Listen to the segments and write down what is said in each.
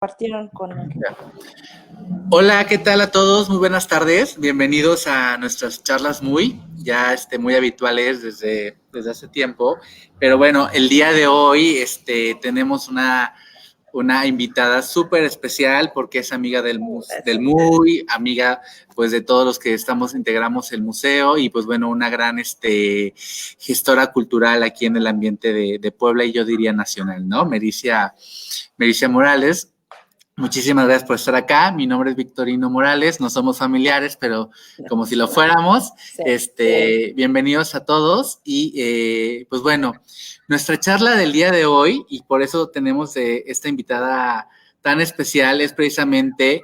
Partieron con... Hola, ¿qué tal a todos? Muy buenas tardes. Bienvenidos a nuestras charlas muy habituales desde hace tiempo. Pero bueno, el día de hoy tenemos una invitada súper especial porque es amiga del MUI, amiga pues de todos los que integramos el museo y pues bueno, una gran gestora cultural aquí en el ambiente de Puebla y yo diría nacional, ¿no? Mericia Morales. Muchísimas gracias por estar acá. Mi nombre es Victorino Morales. No somos familiares, pero como si lo fuéramos. Sí. Bienvenidos a todos. Y pues bueno, nuestra charla del día de hoy, y por eso tenemos esta invitada tan especial, es precisamente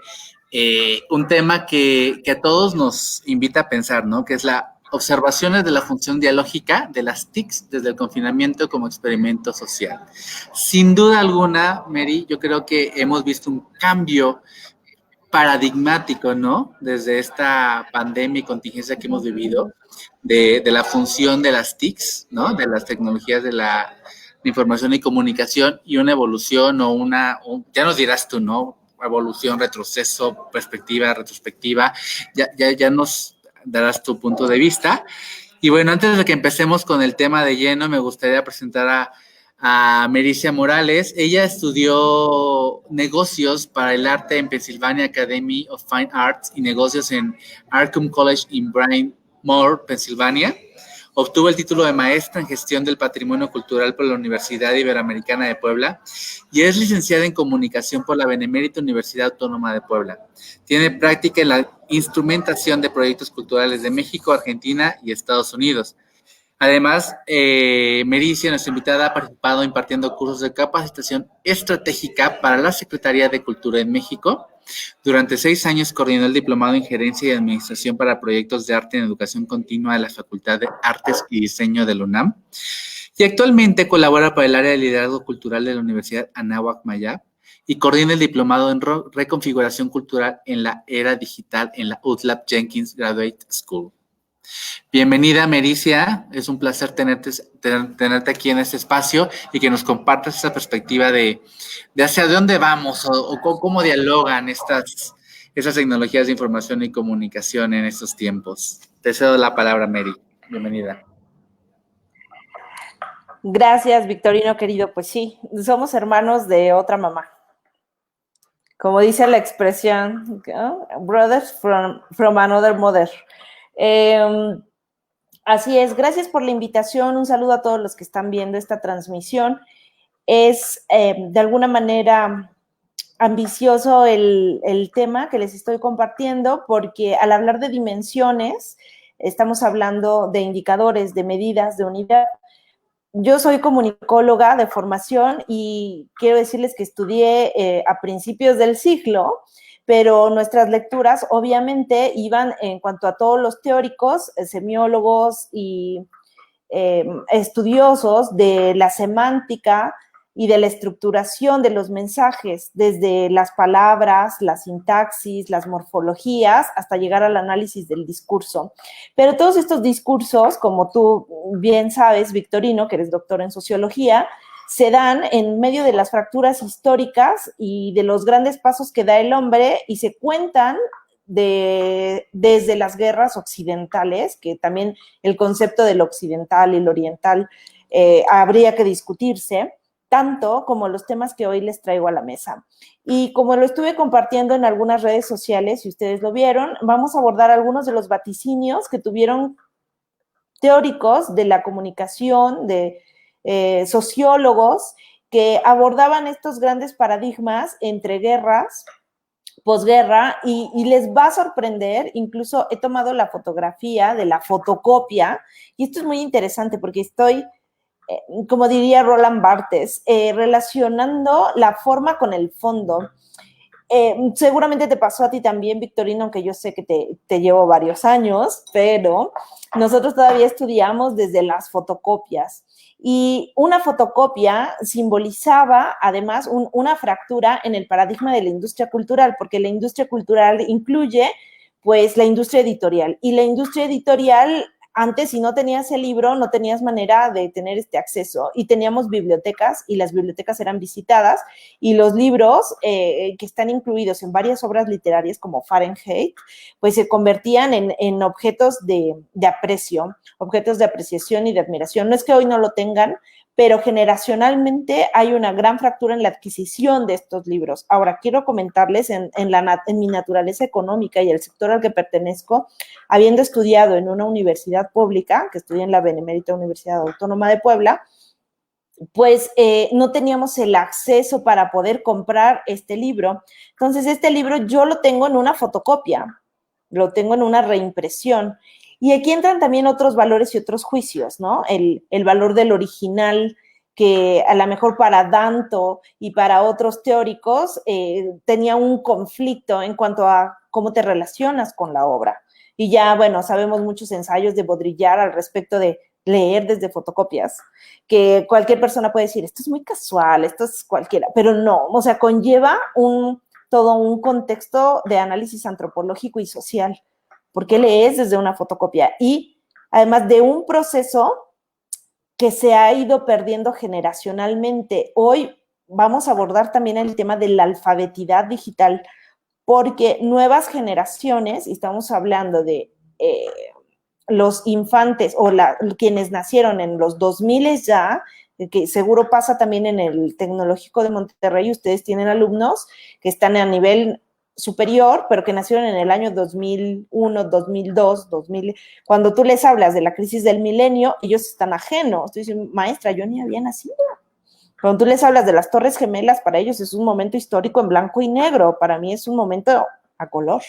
un tema que a todos nos invita a pensar, ¿no? Que es la observaciones de la función dialógica de las TICs desde el confinamiento como experimento social. Sin duda alguna, Mary, yo creo que hemos visto un cambio paradigmático, ¿no? Desde esta pandemia y contingencia que hemos vivido, de la función de las TICs, ¿no? De las tecnologías de la información y comunicación y una evolución ya nos dirás tú, ¿no? Evolución, retroceso, perspectiva, retrospectiva, ya nos darás tu punto de vista. Y bueno, antes de que empecemos con el tema de lleno, me gustaría presentar a Mericia Morales. Ella estudió negocios para el arte en Pennsylvania Academy of Fine Arts y negocios en Arkham College en Bryn Mawr, Pensilvania. Obtuvo el título de maestra en gestión del patrimonio cultural por la Universidad Iberoamericana de Puebla y es licenciada en comunicación por la Benemérita Universidad Autónoma de Puebla. Tiene práctica en la instrumentación de proyectos culturales de México, Argentina y Estados Unidos. Además, Mericia, nuestra invitada, ha participado impartiendo cursos de capacitación estratégica para la Secretaría de Cultura en México. Durante 6 años coordinó el diplomado en Gerencia y Administración para Proyectos de Arte en Educación Continua de la Facultad de Artes y Diseño de la UNAM. Y actualmente colabora para el área de liderazgo cultural de la Universidad Anáhuac Mayab y coordina el diplomado en reconfiguración cultural en la era digital en la UTLAB Jenkins Graduate School. Bienvenida, Mericia. Es un placer tenerte aquí en este espacio y que nos compartas esa perspectiva de hacia dónde vamos o cómo dialogan esas tecnologías de información y comunicación en estos tiempos. Te cedo la palabra, Mary. Bienvenida. Gracias, Victorino, querido. Pues sí, somos hermanos de otra mamá. Como dice la expresión, brothers from another mother. Así es, gracias por la invitación, un saludo a todos los que están viendo esta transmisión. Es de alguna manera ambicioso el tema que les estoy compartiendo porque al hablar de dimensiones, estamos hablando de indicadores, de medidas, de unidad. Yo soy comunicóloga de formación y quiero decirles que estudié a principios del siglo, pero nuestras lecturas obviamente iban en cuanto a todos los teóricos, semiólogos y estudiosos de la semántica y de la estructuración de los mensajes, desde las palabras, la sintaxis, las morfologías, hasta llegar al análisis del discurso. Pero todos estos discursos, como tú bien sabes, Victorino, que eres doctor en sociología, se dan en medio de las fracturas históricas y de los grandes pasos que da el hombre y se cuentan desde las guerras occidentales, que también el concepto del occidental y el oriental habría que discutirse, tanto como los temas que hoy les traigo a la mesa. Y como lo estuve compartiendo en algunas redes sociales, si ustedes lo vieron, vamos a abordar algunos de los vaticinios que tuvieron teóricos de la comunicación, de sociólogos, que abordaban estos grandes paradigmas entre guerras, posguerra, y les va a sorprender, incluso he tomado la fotografía de la fotocopia, y esto es muy interesante porque estoy, como diría Roland Barthes, relacionando la forma con el fondo. Seguramente te pasó a ti también, Victorino, aunque yo sé que te llevo varios años, pero nosotros todavía estudiamos desde las fotocopias. Y una fotocopia simbolizaba, además, una fractura en el paradigma de la industria cultural, porque la industria cultural incluye, pues, la industria editorial. Y la industria editorial antes, si no tenías el libro, no tenías manera de tener este acceso. Y teníamos bibliotecas, y las bibliotecas eran visitadas, y los libros que están incluidos en varias obras literarias, como Fahrenheit, pues se convertían en objetos de aprecio, objetos de apreciación y de admiración. No es que hoy no lo tengan, pero generacionalmente hay una gran fractura en la adquisición de estos libros. Ahora, quiero comentarles en mi naturaleza económica y el sector al que pertenezco, habiendo estudiado en una universidad pública, que estudié en la Benemérita Universidad Autónoma de Puebla, pues no teníamos el acceso para poder comprar este libro. Entonces, este libro yo lo tengo en una fotocopia, lo tengo en una reimpresión. Y aquí entran también otros valores y otros juicios, ¿no? El valor del original, que a lo mejor para Danto y para otros teóricos tenía un conflicto en cuanto a cómo te relacionas con la obra. Y ya, bueno, sabemos muchos ensayos de Baudrillard al respecto de leer desde fotocopias, que cualquier persona puede decir, esto es muy casual, esto es cualquiera, pero no, o sea, conlleva todo un contexto de análisis antropológico y social. ¿Por qué lees desde una fotocopia? Y además de un proceso que se ha ido perdiendo generacionalmente. Hoy vamos a abordar también el tema de la alfabetidad digital, porque nuevas generaciones, y estamos hablando de los infantes o quienes nacieron en los 2000 ya, que seguro pasa también en el Tecnológico de Monterrey, ustedes tienen alumnos que están a nivel superior, pero que nacieron en el año 2001, 2002, 2000. Cuando tú les hablas de la crisis del milenio, ellos están ajenos. Tú dices, maestra, yo ni había nacido. Cuando tú les hablas de las Torres Gemelas, para ellos es un momento histórico en blanco y negro. Para mí es un momento a color.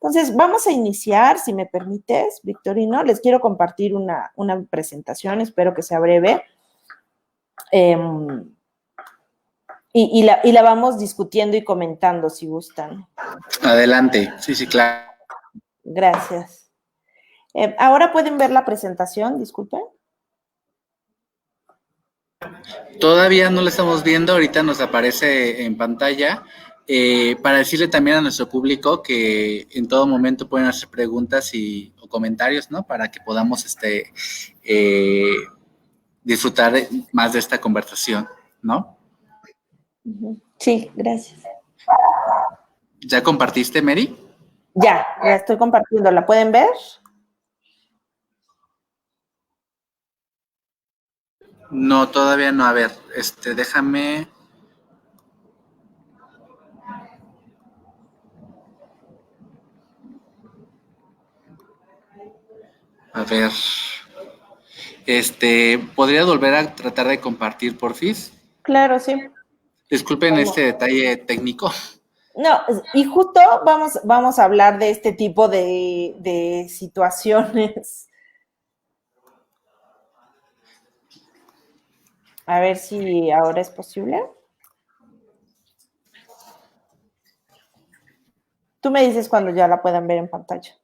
Entonces, vamos a iniciar, si me permites, Victorino. Les quiero compartir una presentación, espero que sea breve. Y la vamos discutiendo y comentando, si gustan. Adelante, sí, claro. Gracias. Ahora pueden ver la presentación, disculpen. Todavía no la estamos viendo, ahorita nos aparece en pantalla. Para decirle también a nuestro público que en todo momento pueden hacer preguntas o comentarios, ¿no? Para que podamos disfrutar más de esta conversación, ¿no? Sí, gracias. ¿Ya compartiste, Mary? Ya estoy compartiendo. ¿La pueden ver? No, todavía no. A ver, déjame. A ver. ¿Podrías volver a tratar de compartir, porfis? Claro, sí. Disculpen este detalle técnico. No, y justo vamos a hablar de este tipo de situaciones. A ver si ahora es posible. Tú me dices cuando ya la puedan ver en pantalla.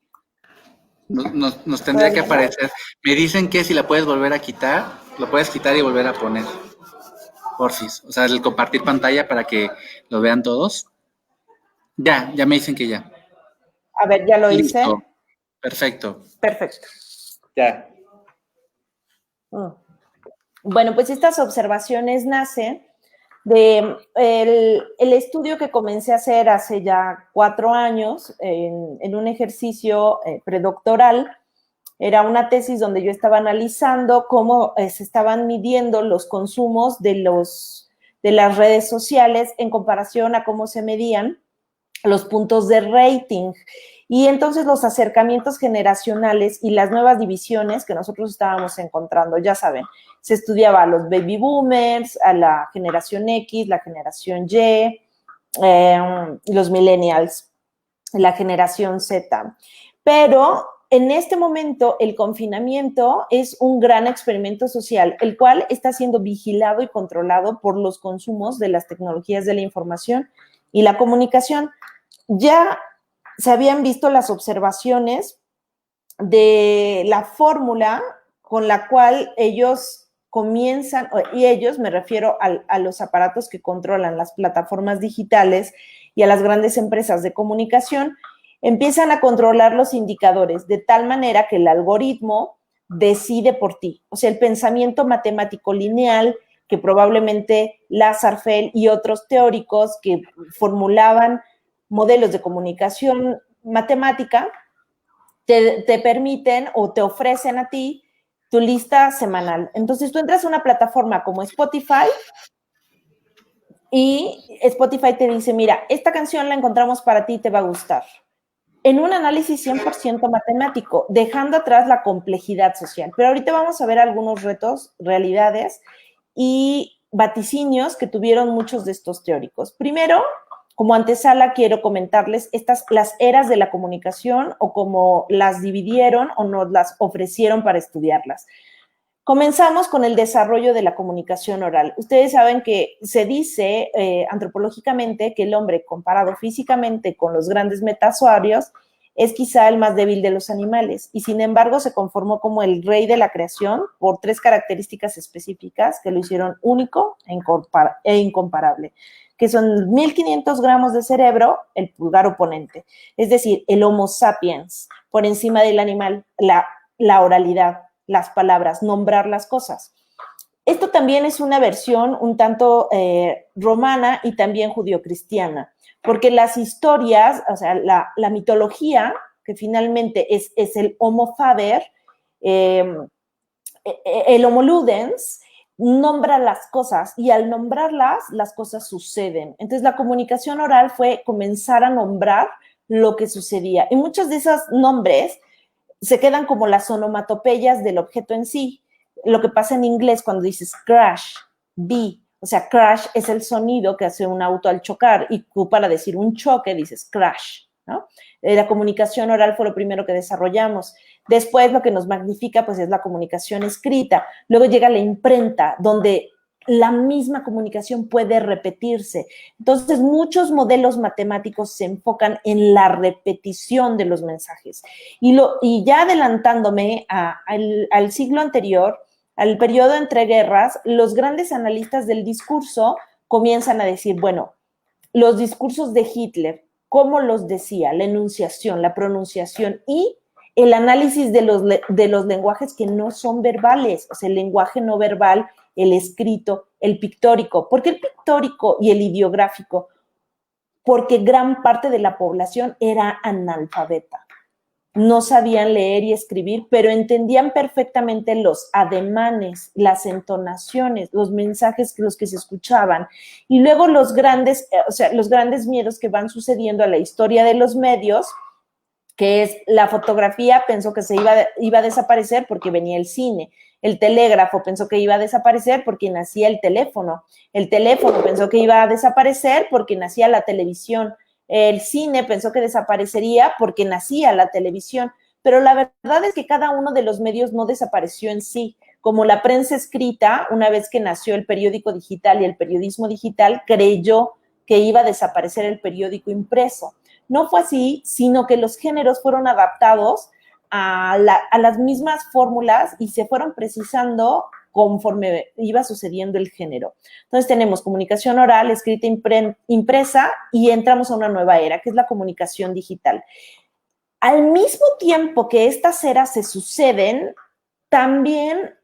Nos tendría que aparecer. Me dicen que si la puedes volver a quitar, lo puedes quitar y volver a poner. Porfis. O sea, el compartir pantalla para que lo vean todos. Ya me dicen que ya. A ver, ya lo Listo. hice. Perfecto. Perfecto. Ya. Bueno, pues estas observaciones nacen de el estudio que comencé a hacer hace ya 4 años en un ejercicio predoctoral. Era una tesis donde yo estaba analizando cómo se estaban midiendo los consumos de las redes sociales en comparación a cómo se medían los puntos de rating. Y entonces los acercamientos generacionales y las nuevas divisiones que nosotros estábamos encontrando, ya saben, se estudiaba a los baby boomers, a la generación X, la generación Y, los millennials, la generación Z. Pero en este momento el confinamiento es un gran experimento social, el cual está siendo vigilado y controlado por los consumos de las tecnologías de la información y la comunicación. Ya se habían visto las observaciones de la fórmula con la cual ellos comienzan, y ellos me refiero a los aparatos que controlan las plataformas digitales y a las grandes empresas de comunicación, empiezan a controlar los indicadores de tal manera que el algoritmo decide por ti. O sea, el pensamiento matemático lineal, que probablemente Lasarfeld y otros teóricos que formulaban modelos de comunicación matemática, te permiten o te ofrecen a ti tu lista semanal. Entonces tú entras a una plataforma como Spotify y Spotify te dice, mira, esta canción la encontramos para ti, te va a gustar. En un análisis 100% matemático, dejando atrás la complejidad social. Pero ahorita vamos a ver algunos retos, realidades y vaticinios que tuvieron muchos de estos teóricos. Primero, como antesala, quiero comentarles las eras de la comunicación o cómo las dividieron o nos las ofrecieron para estudiarlas. Comenzamos con el desarrollo de la comunicación oral. Ustedes saben que se dice antropológicamente que el hombre, comparado físicamente con los grandes metazoarios, es quizá el más débil de los animales y sin embargo se conformó como el rey de la creación por 3 características específicas que lo hicieron único e incomparable, que son 1500 gramos de cerebro, el pulgar oponente, es decir, el Homo sapiens, por encima del animal, la oralidad, las palabras, nombrar las cosas. Esto también es una versión un tanto romana y también judio-cristiana, porque las historias, o sea, la mitología, que finalmente es el Homo faber, el Homo ludens, nombra las cosas y al nombrarlas, las cosas suceden. Entonces, la comunicación oral fue comenzar a nombrar lo que sucedía. Y muchos de esos nombres se quedan como las onomatopeyas del objeto en sí. Lo que pasa en inglés cuando dices crash, o sea, crash es el sonido que hace un auto al chocar y tú para decir un choque dices crash, ¿no? La comunicación oral fue lo primero que desarrollamos. Después lo que nos magnifica pues es la comunicación escrita. Luego llega la imprenta, donde la misma comunicación puede repetirse. Entonces, muchos modelos matemáticos se enfocan en la repetición de los mensajes. Y ya adelantándome al siglo anterior, al periodo entre guerras, los grandes analistas del discurso comienzan a decir, bueno, los discursos de Hitler, ¿cómo los decía? La enunciación, la pronunciación y el análisis de los lenguajes que no son verbales, o sea, el lenguaje no verbal, el escrito, el pictórico. ¿Por qué el pictórico y el ideográfico? Porque gran parte de la población era analfabeta. No sabían leer y escribir, pero entendían perfectamente los ademanes, las entonaciones, los mensajes los que se escuchaban. Y luego los grandes miedos que van sucediendo a la historia de los medios, que es la fotografía, pensó que iba a desaparecer porque venía el cine. El telégrafo pensó que iba a desaparecer porque nacía el teléfono. El teléfono pensó que iba a desaparecer porque nacía la televisión. El cine pensó que desaparecería porque nacía la televisión. Pero la verdad es que cada uno de los medios no desapareció en sí. Como la prensa escrita, una vez que nació el periódico digital y el periodismo digital, creyó que iba a desaparecer el periódico impreso. No fue así, sino que los géneros fueron adaptados a las mismas fórmulas y se fueron precisando conforme iba sucediendo el género. Entonces tenemos comunicación oral, escrita, impresa y entramos a una nueva era, que es la comunicación digital. Al mismo tiempo que estas eras se suceden, también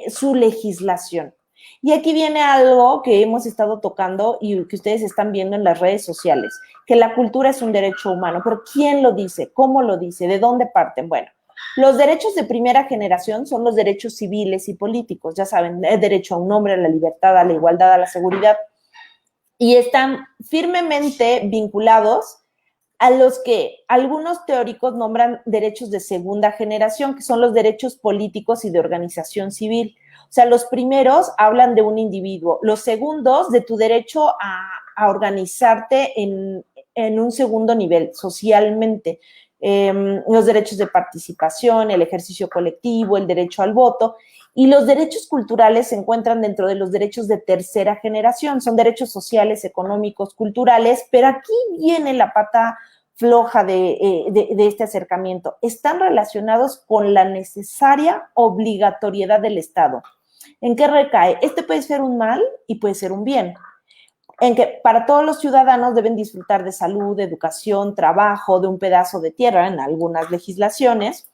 su legislación. Y aquí viene algo que hemos estado tocando y que ustedes están viendo en las redes sociales, que la cultura es un derecho humano. Pero ¿quién lo dice? ¿Cómo lo dice? ¿De dónde parten? Bueno, los derechos de primera generación son los derechos civiles y políticos. Ya saben, el derecho a un nombre, a la libertad, a la igualdad, a la seguridad. Y están firmemente vinculados a los que algunos teóricos nombran derechos de segunda generación, que son los derechos políticos y de organización civil. O sea, los primeros hablan de un individuo, los segundos de tu derecho a organizarte en un segundo nivel, socialmente. Los derechos de participación, el ejercicio colectivo, el derecho al voto. Y los derechos culturales se encuentran dentro de los derechos de tercera generación. Son derechos sociales, económicos, culturales, pero aquí viene la pata floja de este acercamiento. Están relacionados con la necesaria obligatoriedad del Estado. ¿En qué recae? Este puede ser un mal y puede ser un bien. En que para todos los ciudadanos deben disfrutar de salud, de educación, trabajo, de un pedazo de tierra en algunas legislaciones,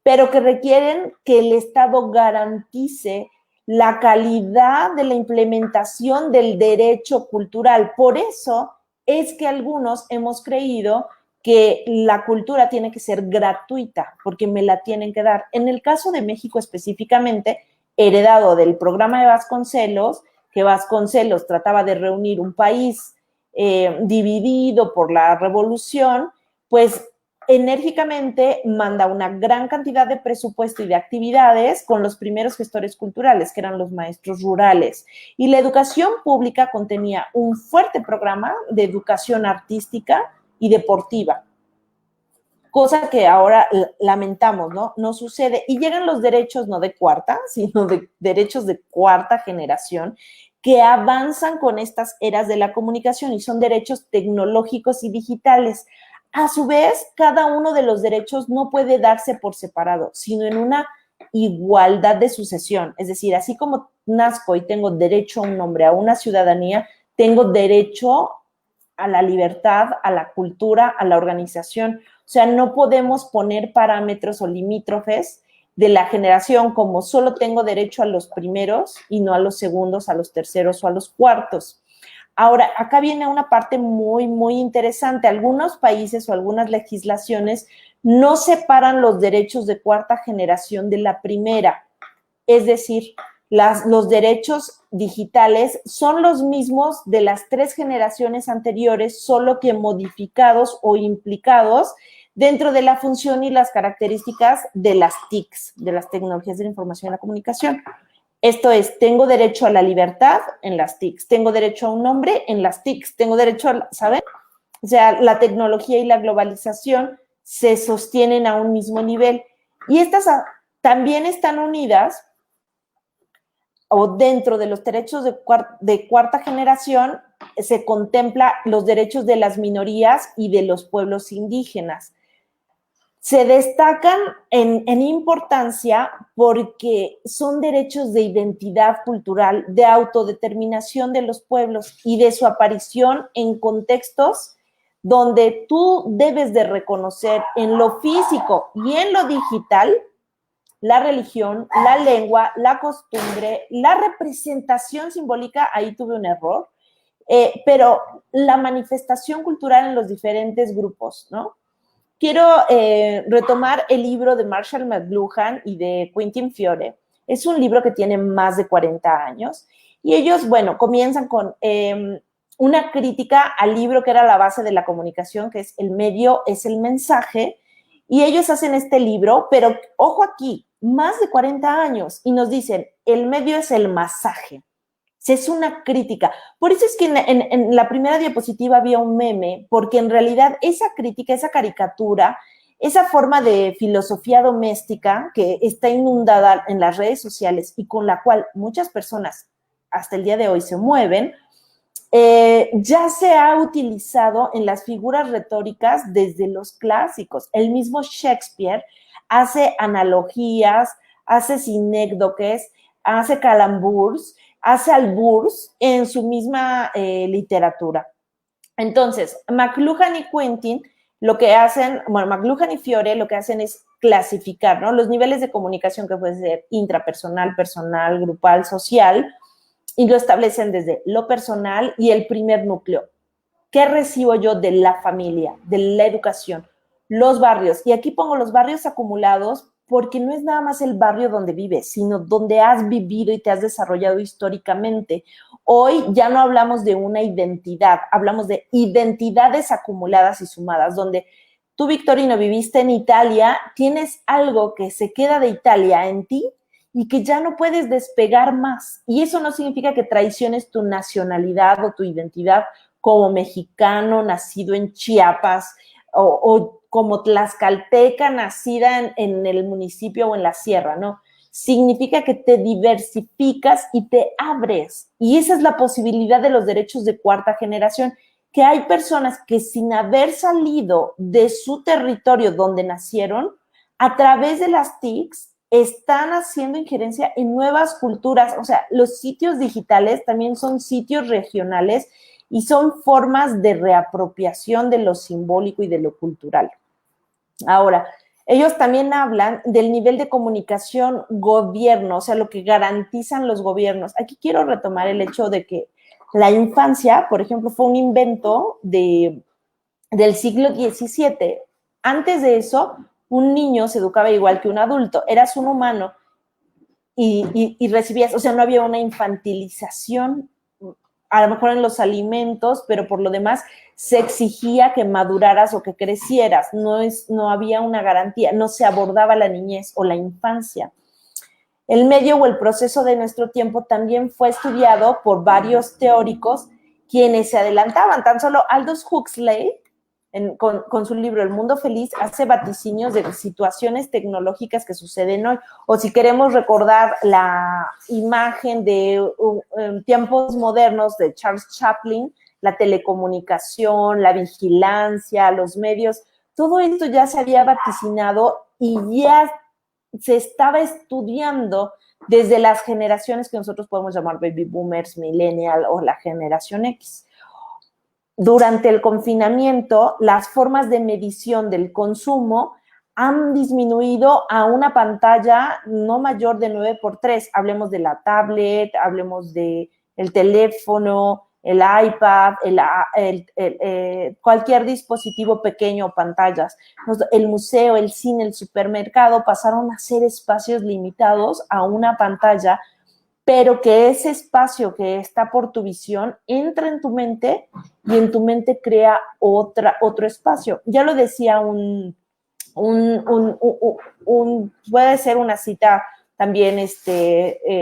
pero que requieren que el Estado garantice la calidad de la implementación del derecho cultural. Por eso es que algunos hemos creído que la cultura tiene que ser gratuita, porque me la tienen que dar. En el caso de México específicamente, heredado del programa de Vasconcelos, que Vasconcelos trataba de reunir un país dividido por la revolución, pues enérgicamente manda una gran cantidad de presupuesto y de actividades con los primeros gestores culturales, que eran los maestros rurales. Y la educación pública contenía un fuerte programa de educación artística y deportiva, cosa que ahora lamentamos, ¿no? No sucede. Y llegan los derechos no de cuarta, sino de derechos de cuarta generación, que avanzan con estas eras de la comunicación y son derechos tecnológicos y digitales. A su vez, cada uno de los derechos no puede darse por separado, sino en una igualdad de sucesión. Es decir, así como nazco y tengo derecho a un nombre, a una ciudadanía, tengo derecho a la libertad, a la cultura, a la organización. O sea, no podemos poner parámetros o limítrofes de la generación como solo tengo derecho a los primeros y no a los segundos, a los terceros o a los cuartos. Ahora, acá viene una parte muy, muy interesante. Algunos países o algunas legislaciones no separan los derechos de cuarta generación de la primera. Es decir, los derechos digitales son los mismos de las 3 generaciones anteriores, solo que modificados o implicados dentro de la función y las características de las TICs, de las tecnologías de la información y la comunicación. Esto es, tengo derecho a la libertad en las TICs, tengo derecho a un nombre en las TICs, tengo derecho a, ¿saben? O sea, la tecnología y la globalización se sostienen a un mismo nivel. Y estas también están unidas o dentro de los derechos de cuarta generación se contempla los derechos de las minorías y de los pueblos indígenas. Se destacan en importancia porque son derechos de identidad cultural, de autodeterminación de los pueblos y de su aparición en contextos donde tú debes de reconocer en lo físico y en lo digital la religión, la lengua, la costumbre, la representación simbólica, ahí tuve un error, pero la manifestación cultural en los diferentes grupos, ¿no? Quiero retomar el libro de Marshall McLuhan y de Quentin Fiore. Es un libro que tiene más de 40 años y ellos, bueno, comienzan con una crítica al libro que era la base de la comunicación, que es El medio es el mensaje, y ellos hacen este libro, pero ojo aquí, más de 40 años, y nos dicen, el medio es el masaje. Es una crítica. Por eso es que en la primera diapositiva había un meme, porque en realidad esa crítica, esa caricatura, esa forma de filosofía doméstica que está inundada en las redes sociales y con la cual muchas personas hasta el día de hoy se mueven, ya se ha utilizado en las figuras retóricas desde los clásicos. El mismo Shakespeare hace analogías, hace sinécdoques, hace calamburs, hace alburs en su misma literatura. Entonces, McLuhan y Quentin lo que hacen, bueno, McLuhan y Fiore lo que hacen es clasificar, ¿no? Los niveles de comunicación que pueden ser intrapersonal, personal, grupal, social, y lo establecen desde lo personal y el primer núcleo. ¿Qué recibo yo de la familia, de la educación? Los barrios. Y aquí pongo los barrios acumulados porque no es nada más el barrio donde vives, sino donde has vivido y te has desarrollado históricamente. Hoy ya no hablamos de una identidad, hablamos de identidades acumuladas y sumadas, donde tú, Victorino, viviste en Italia, tienes algo que se queda de Italia en ti y que ya no puedes despegar más. Y eso no significa que traiciones tu nacionalidad o tu identidad como mexicano nacido en Chiapas o como tlaxcalteca nacida en el municipio o en la sierra, ¿no? Significa que te diversificas y te abres. Y esa es la posibilidad de los derechos de cuarta generación, que hay personas que sin haber salido de su territorio donde nacieron, a través de las TICs, están haciendo injerencia en nuevas culturas. O sea, los sitios digitales también son sitios regionales y son formas de reapropiación de lo simbólico y de lo cultural. Ahora, Ellos también hablan del nivel de comunicación gobierno, o sea, lo que garantizan los gobiernos. Aquí quiero retomar el hecho de que la infancia, por ejemplo, fue un invento del siglo XVII. Antes de eso, un niño se educaba igual que un adulto, eras un humano y recibías, o sea, no había una infantilización, a lo mejor en los alimentos, pero por lo demás se exigía que maduraras o que crecieras, no había una garantía, no se abordaba la niñez o la infancia. El medio o el proceso de nuestro tiempo también fue estudiado por varios teóricos quienes se adelantaban. Tan solo Aldous Huxley, con su libro El Mundo Feliz, hace vaticinios de situaciones tecnológicas que suceden hoy. O si queremos recordar la imagen de tiempos modernos de Charles Chaplin, la telecomunicación, la vigilancia, los medios, todo esto ya se había vaticinado y ya se estaba estudiando desde las generaciones que nosotros podemos llamar baby boomers, millennial o la generación X. Durante el confinamiento, las formas de medición del consumo han disminuido a una pantalla no mayor de 9x3. Hablemos de la tablet, hablemos del teléfono, el iPad, cualquier dispositivo pequeño o pantallas. El museo, el cine, el supermercado pasaron a ser espacios limitados a una pantalla, pero que ese espacio que está por tu visión entra en tu mente y en tu mente crea otro espacio. Ya lo decía puede ser una cita también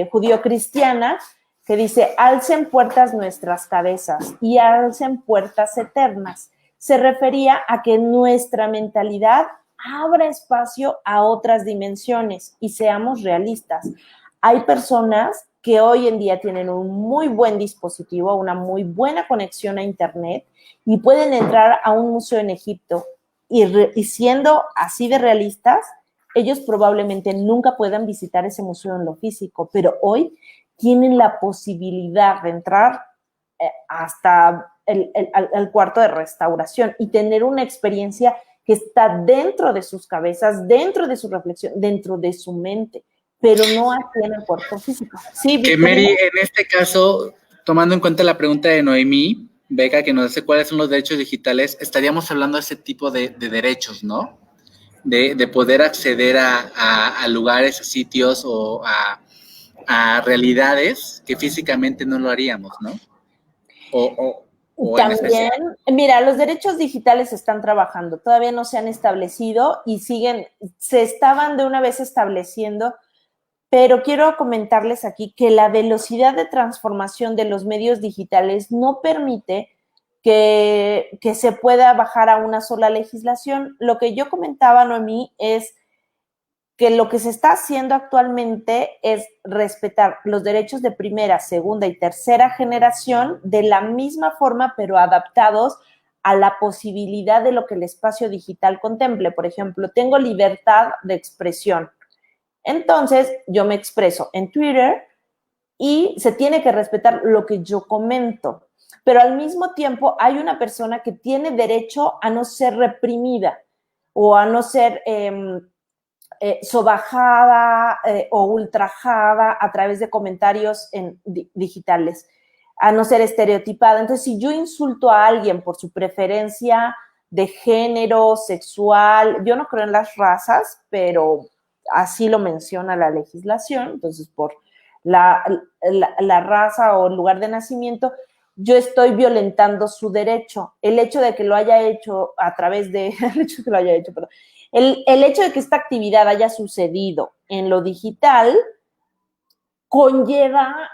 judío-cristiana, que dice, alcen puertas nuestras cabezas y alcen puertas eternas. Se refería a que nuestra mentalidad abra espacio a otras dimensiones y seamos realistas. Hay personas que hoy en día tienen un muy buen dispositivo, una muy buena conexión a internet y pueden entrar a un museo en Egipto y siendo así de realistas, ellos probablemente nunca puedan visitar ese museo en lo físico, pero hoy tienen la posibilidad de entrar hasta el cuarto de restauración y tener una experiencia que está dentro de sus cabezas, dentro de su reflexión, dentro de su mente, pero no aquí en el cuerpo físico. Sí, que Mary, en este caso, tomando en cuenta la pregunta de Noemí Beca, que nos dice cuáles son los derechos digitales, estaríamos hablando de ese tipo de derechos, ¿no? De poder acceder a lugares, a sitios o a realidades que físicamente no lo haríamos, ¿no? O también, mira, los derechos digitales están trabajando, todavía no se han establecido y se estaban de una vez estableciendo, pero quiero comentarles aquí que la velocidad de transformación de los medios digitales no permite que se pueda bajar a una sola legislación. Lo que yo comentaba, Noemí, es que lo que se está haciendo actualmente es respetar los derechos de primera, segunda y tercera generación de la misma forma, pero adaptados a la posibilidad de lo que el espacio digital contemple. Por ejemplo, tengo libertad de expresión. Entonces, yo me expreso en Twitter y se tiene que respetar lo que yo comento. Pero al mismo tiempo hay una persona que tiene derecho a no ser reprimida o a no ser sobajada o ultrajada a través de comentarios digitales, a no ser estereotipada. Entonces, si yo insulto a alguien por su preferencia de género, sexual, yo no creo en las razas, pero así lo menciona la legislación, entonces por la raza o el lugar de nacimiento, yo estoy violentando su derecho. El hecho de que lo haya hecho a través de, el hecho de que esta actividad haya sucedido en lo digital conlleva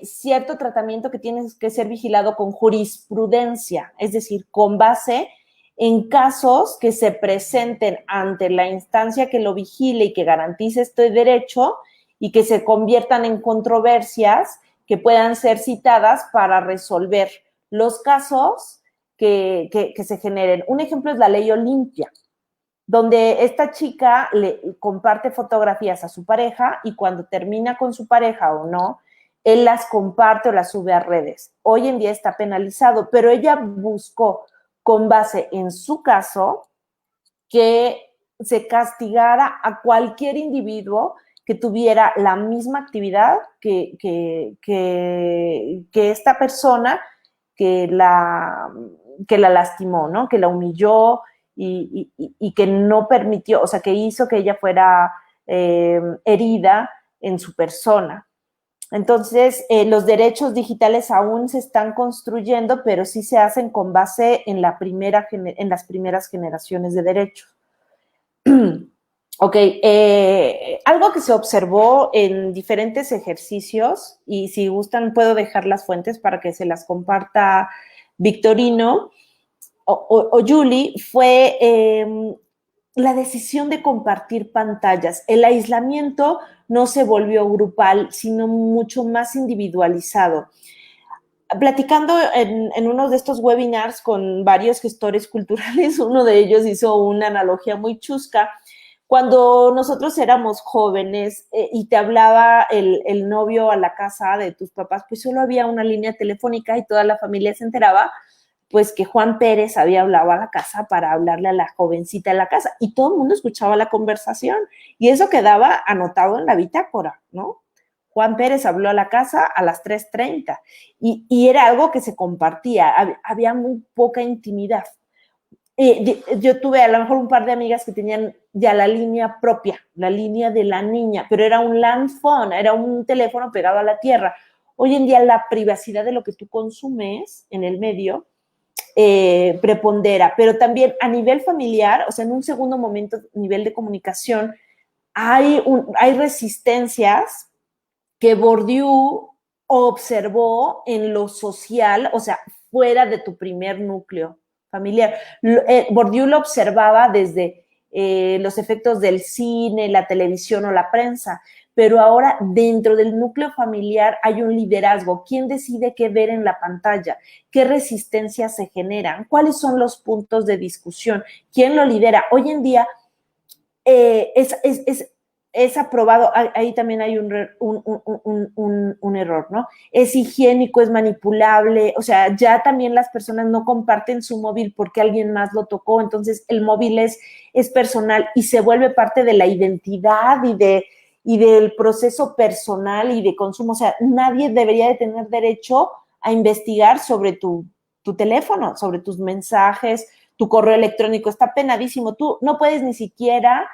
cierto tratamiento que tiene que ser vigilado con jurisprudencia, es decir, con base en casos que se presenten ante la instancia que lo vigile y que garantice este derecho y que se conviertan en controversias que puedan ser citadas para resolver los casos que se generen. Un ejemplo es la ley Olimpia, donde esta chica le comparte fotografías a su pareja y cuando termina con su pareja o no, él las comparte o las sube a redes. Hoy en día está penalizado, pero ella buscó con base en su caso que se castigara a cualquier individuo que tuviera la misma actividad que esta persona que la lastimó, ¿no? Que la humilló y que no permitió, o sea, que hizo que ella fuera herida en su persona. Entonces, los derechos digitales aún se están construyendo, pero sí se hacen con base en las primeras generaciones de derechos. Ok, algo que se observó en diferentes ejercicios, y si gustan puedo dejar las fuentes para que se las comparta Victorino o Julie, fue la decisión de compartir pantallas. El aislamiento no se volvió grupal, sino mucho más individualizado. Platicando en uno de estos webinars con varios gestores culturales, uno de ellos hizo una analogía muy chusca. Cuando nosotros éramos jóvenes y te hablaba el novio a la casa de tus papás, pues solo había una línea telefónica y toda la familia se enteraba pues que Juan Pérez había hablado a la casa para hablarle a la jovencita de la casa y todo el mundo escuchaba la conversación y eso quedaba anotado en la bitácora, ¿no? Juan Pérez habló a la casa a las 3:30 y era algo que se compartía, había muy poca intimidad. Yo tuve a lo mejor un par de amigas que tenían ya la línea propia, la línea de la niña, pero era un land phone, era un teléfono pegado a la tierra. Hoy en día la privacidad de lo que tú consumes en el medio prepondera, pero también a nivel familiar, o sea, en un segundo momento, nivel de comunicación, hay resistencias que Bourdieu observó en lo social, o sea, fuera de tu primer núcleo familiar. Bourdieu lo observaba desde los efectos del cine, la televisión o la prensa, pero ahora dentro del núcleo familiar hay un liderazgo. ¿Quién decide qué ver en la pantalla? ¿Qué resistencias se generan? ¿Cuáles son los puntos de discusión? ¿Quién lo lidera? Hoy en día es aprobado, ahí también hay un error, ¿no? Es higiénico, es manipulable, o sea, ya también las personas no comparten su móvil porque alguien más lo tocó, entonces el móvil es personal y se vuelve parte de la identidad y del proceso personal y de consumo, o sea, nadie debería de tener derecho a investigar sobre tu teléfono, sobre tus mensajes, tu correo electrónico, está penadísimo, tú no puedes ni siquiera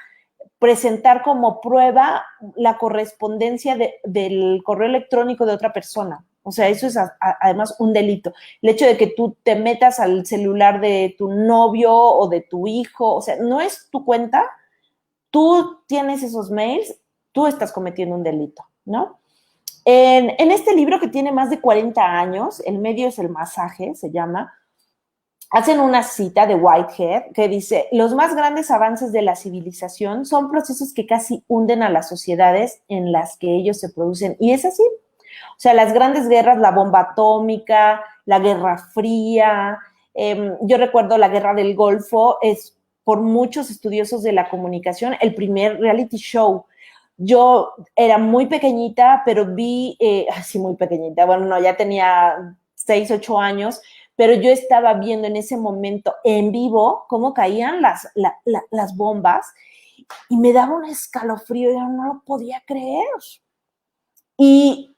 presentar como prueba la correspondencia del correo electrónico de otra persona. O sea, eso es además un delito. El hecho de que tú te metas al celular de tu novio o de tu hijo, o sea, no es tu cuenta, tú tienes esos mails, tú estás cometiendo un delito, ¿no? En este libro que tiene más de 40 años, El medio es el masaje, se llama, hacen una cita de Whitehead que dice, los más grandes avances de la civilización son procesos que casi hunden a las sociedades en las que ellos se producen. Y es así. O sea, las grandes guerras, la bomba atómica, la Guerra Fría, yo recuerdo la Guerra del Golfo, es por muchos estudiosos de la comunicación el primer reality show. Yo era muy pequeñita, pero vi, así muy pequeñita, bueno, no, ya tenía 6, 8 años, pero yo estaba viendo en ese momento en vivo cómo caían las bombas y me daba un escalofrío, yo no lo podía creer. Y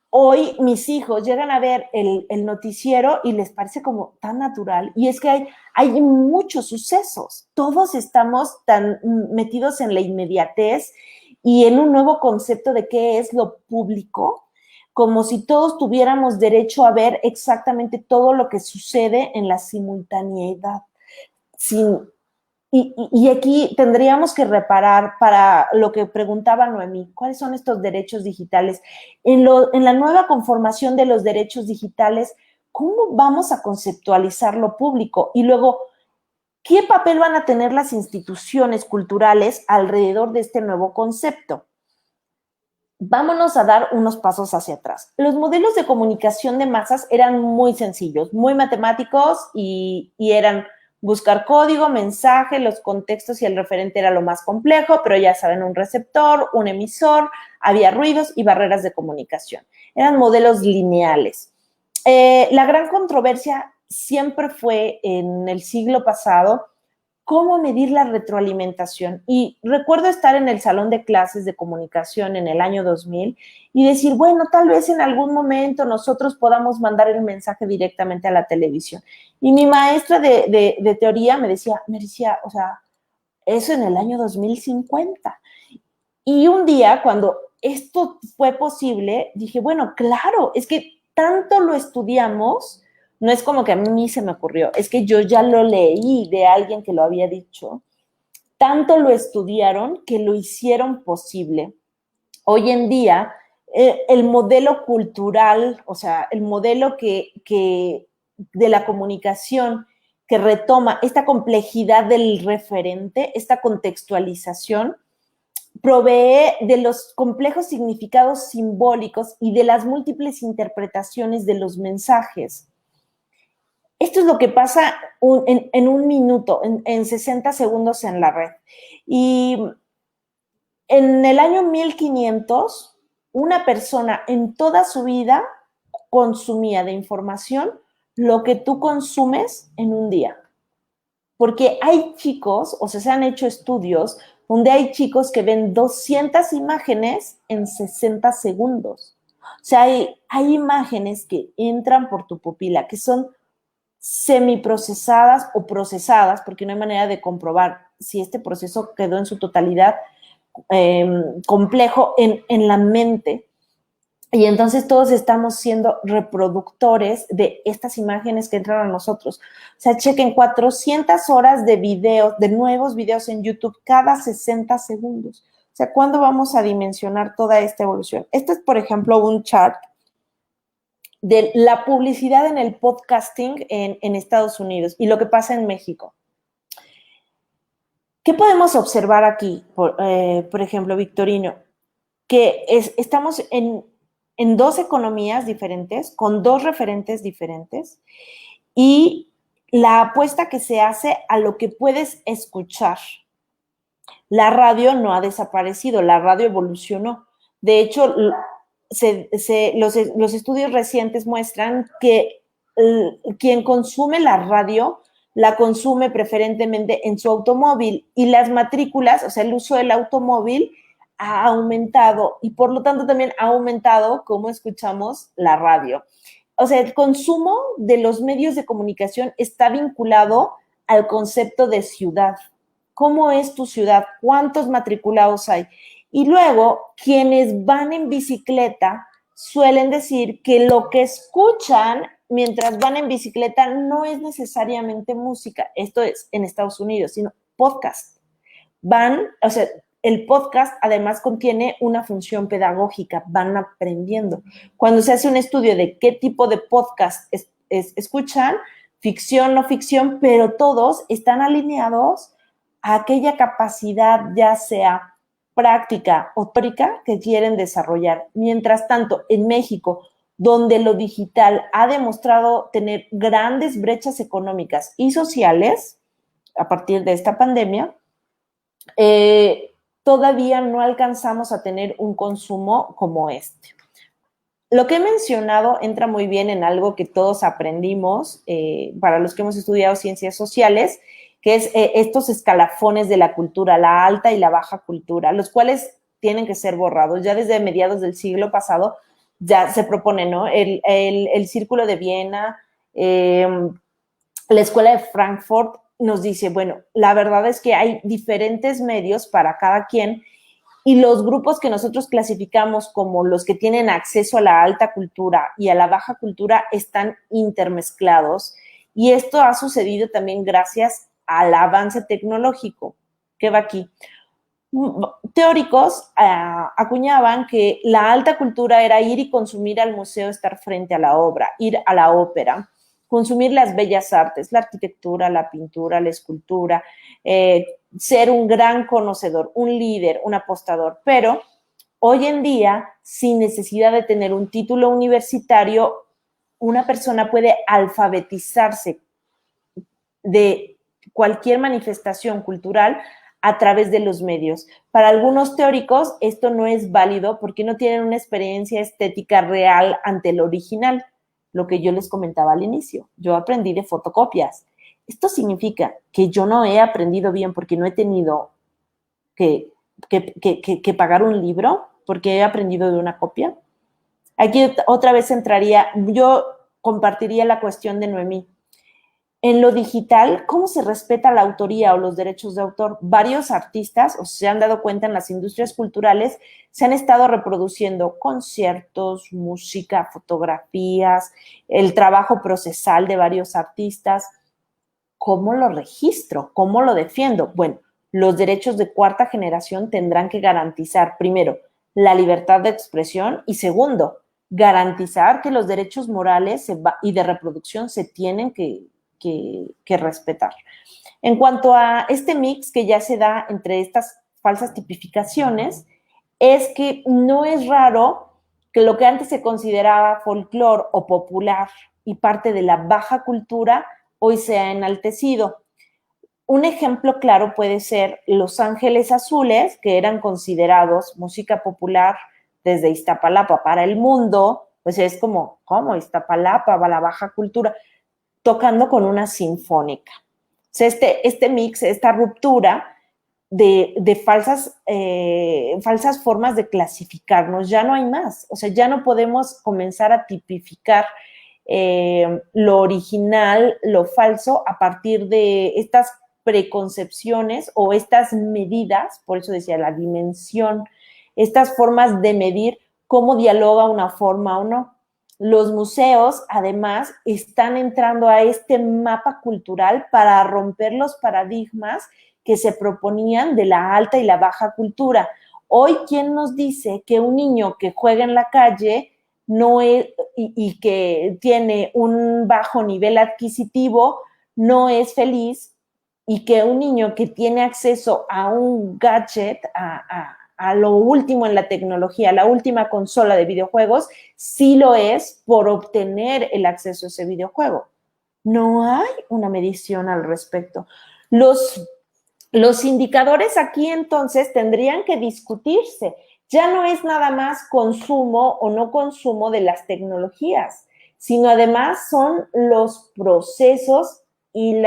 hoy mis hijos llegan a ver el noticiero y les parece como tan natural. Y es que hay muchos sucesos. Todos estamos tan metidos en la inmediatez y en un nuevo concepto de qué es lo público, como si todos tuviéramos derecho a ver exactamente todo lo que sucede en la simultaneidad. Y aquí tendríamos que reparar para lo que preguntaba Noemí, ¿cuáles son estos derechos digitales? En la nueva conformación de los derechos digitales, ¿cómo vamos a conceptualizar lo público? Y luego, ¿qué papel van a tener las instituciones culturales alrededor de este nuevo concepto? Vámonos a dar unos pasos hacia atrás. Los modelos de comunicación de masas eran muy sencillos, muy matemáticos y eran buscar código, mensaje, los contextos y el referente era lo más complejo, pero ya saben, un receptor, un emisor, había ruidos y barreras de comunicación. Eran modelos lineales. La gran controversia siempre fue en el siglo pasado ¿cómo medir la retroalimentación? Y recuerdo estar en el salón de clases de comunicación en el año 2000 y decir, bueno, tal vez en algún momento nosotros podamos mandar el mensaje directamente a la televisión. Y mi maestra de teoría me decía, o sea, eso en el año 2050. Y un día, cuando esto fue posible, dije, bueno, claro, es que tanto lo estudiamos, no es como que a mí se me ocurrió, es que yo ya lo leí de alguien que lo había dicho, tanto lo estudiaron que lo hicieron posible. Hoy en día, el modelo cultural, o sea, el modelo que de la comunicación que retoma esta complejidad del referente, esta contextualización, provee de los complejos significados simbólicos y de las múltiples interpretaciones de los mensajes. Esto es lo que pasa en un minuto, en 60 segundos en la red. Y en el año 1500, una persona en toda su vida consumía de información lo que tú consumes en un día. Porque hay chicos, o sea, se han hecho estudios donde hay chicos que ven 200 imágenes en 60 segundos. O sea, hay imágenes que entran por tu pupila, que son semiprocesadas o procesadas, porque no hay manera de comprobar si este proceso quedó en su totalidad complejo en la mente. Y entonces todos estamos siendo reproductores de estas imágenes que entran a nosotros. O sea, chequen 400 horas de videos, de nuevos videos en YouTube cada 60 segundos. O sea, ¿cuándo vamos a dimensionar toda esta evolución? Este es, por ejemplo, un chart de la publicidad en el podcasting en Estados Unidos y lo que pasa en México. ¿Qué podemos observar aquí, por ejemplo, Victorino? Que estamos en dos economías diferentes, con dos referentes diferentes, y la apuesta que se hace a lo que puedes escuchar. La radio no ha desaparecido, la radio evolucionó. De hecho, los estudios recientes muestran que quien consume la radio la consume preferentemente en su automóvil y las matrículas, o sea, el uso del automóvil ha aumentado y por lo tanto también ha aumentado cómo escuchamos la radio. O sea, el consumo de los medios de comunicación está vinculado al concepto de ciudad. ¿Cómo es tu ciudad? ¿Cuántos matriculados hay? Y luego, quienes van en bicicleta suelen decir que lo que escuchan mientras van en bicicleta no es necesariamente música, esto es en Estados Unidos, sino podcast. O sea, el podcast además contiene una función pedagógica, van aprendiendo. Cuando se hace un estudio de qué tipo de podcast escuchan, ficción, no ficción, pero todos están alineados a aquella capacidad, ya sea práctica o teórica, que quieren desarrollar. Mientras tanto, en México, donde lo digital ha demostrado tener grandes brechas económicas y sociales a partir de esta pandemia, todavía no alcanzamos a tener un consumo como este. Lo que he mencionado entra muy bien en algo que todos aprendimos para los que hemos estudiado ciencias sociales, que es estos escalafones de la cultura, la alta y la baja cultura, los cuales tienen que ser borrados. Ya desde mediados del siglo pasado ya se propone, ¿no? El Círculo de Viena, la Escuela de Frankfurt nos dice, bueno, la verdad es que hay diferentes medios para cada quien y los grupos que nosotros clasificamos como los que tienen acceso a la alta cultura y a la baja cultura están intermezclados. Y esto ha sucedido también gracias al avance tecnológico que va aquí. Teóricos acuñaban que la alta cultura era ir y consumir al museo, estar frente a la obra, ir a la ópera, consumir las bellas artes, la arquitectura, la pintura, la escultura, ser un gran conocedor, un líder, un apostador. Pero hoy en día, sin necesidad de tener un título universitario, una persona puede alfabetizarse de cualquier manifestación cultural a través de los medios. Para algunos teóricos esto no es válido porque no tienen una experiencia estética real ante el original, lo que yo les comentaba al inicio. Yo aprendí de fotocopias. Esto significa que yo no he aprendido bien porque no he tenido que pagar un libro, porque he aprendido de una copia. Aquí otra vez entraría, yo compartiría la cuestión de Noemí. En lo digital, ¿cómo se respeta la autoría o los derechos de autor? Varios artistas, o se han dado cuenta en las industrias culturales, se han estado reproduciendo conciertos, música, fotografías, el trabajo procesal de varios artistas. ¿Cómo lo registro? ¿Cómo lo defiendo? Bueno, los derechos de cuarta generación tendrán que garantizar, primero, la libertad de expresión y segundo, garantizar que los derechos morales y de reproducción se tienen que respetar. En cuanto a este mix que ya se da entre estas falsas tipificaciones, es que no es raro que lo que antes se consideraba folclore o popular y parte de la baja cultura hoy sea enaltecido. Un ejemplo claro puede ser Los Ángeles Azules, que eran considerados música popular desde Iztapalapa para el mundo, pues es como, ¿cómo? Iztapalapa, la baja cultura, tocando con una sinfónica. O sea, este mix, esta ruptura de falsas formas de clasificarnos, ya no hay más. O sea, ya no podemos comenzar a tipificar lo original, lo falso, a partir de estas preconcepciones o estas medidas, por eso decía la dimensión, estas formas de medir cómo dialoga una forma o no. Los museos, además, están entrando a este mapa cultural para romper los paradigmas que se proponían de la alta y la baja cultura. Hoy, ¿quién nos dice que un niño que juega en la calle no es, y que tiene un bajo nivel adquisitivo no es feliz, y que un niño que tiene acceso a un gadget, a lo último en la tecnología, la última consola de videojuegos, sí lo es por obtener el acceso a ese videojuego? No hay una medición al respecto. Los indicadores aquí entonces tendrían que discutirse. Ya no es nada más consumo o no consumo de las tecnologías, sino además son los procesos y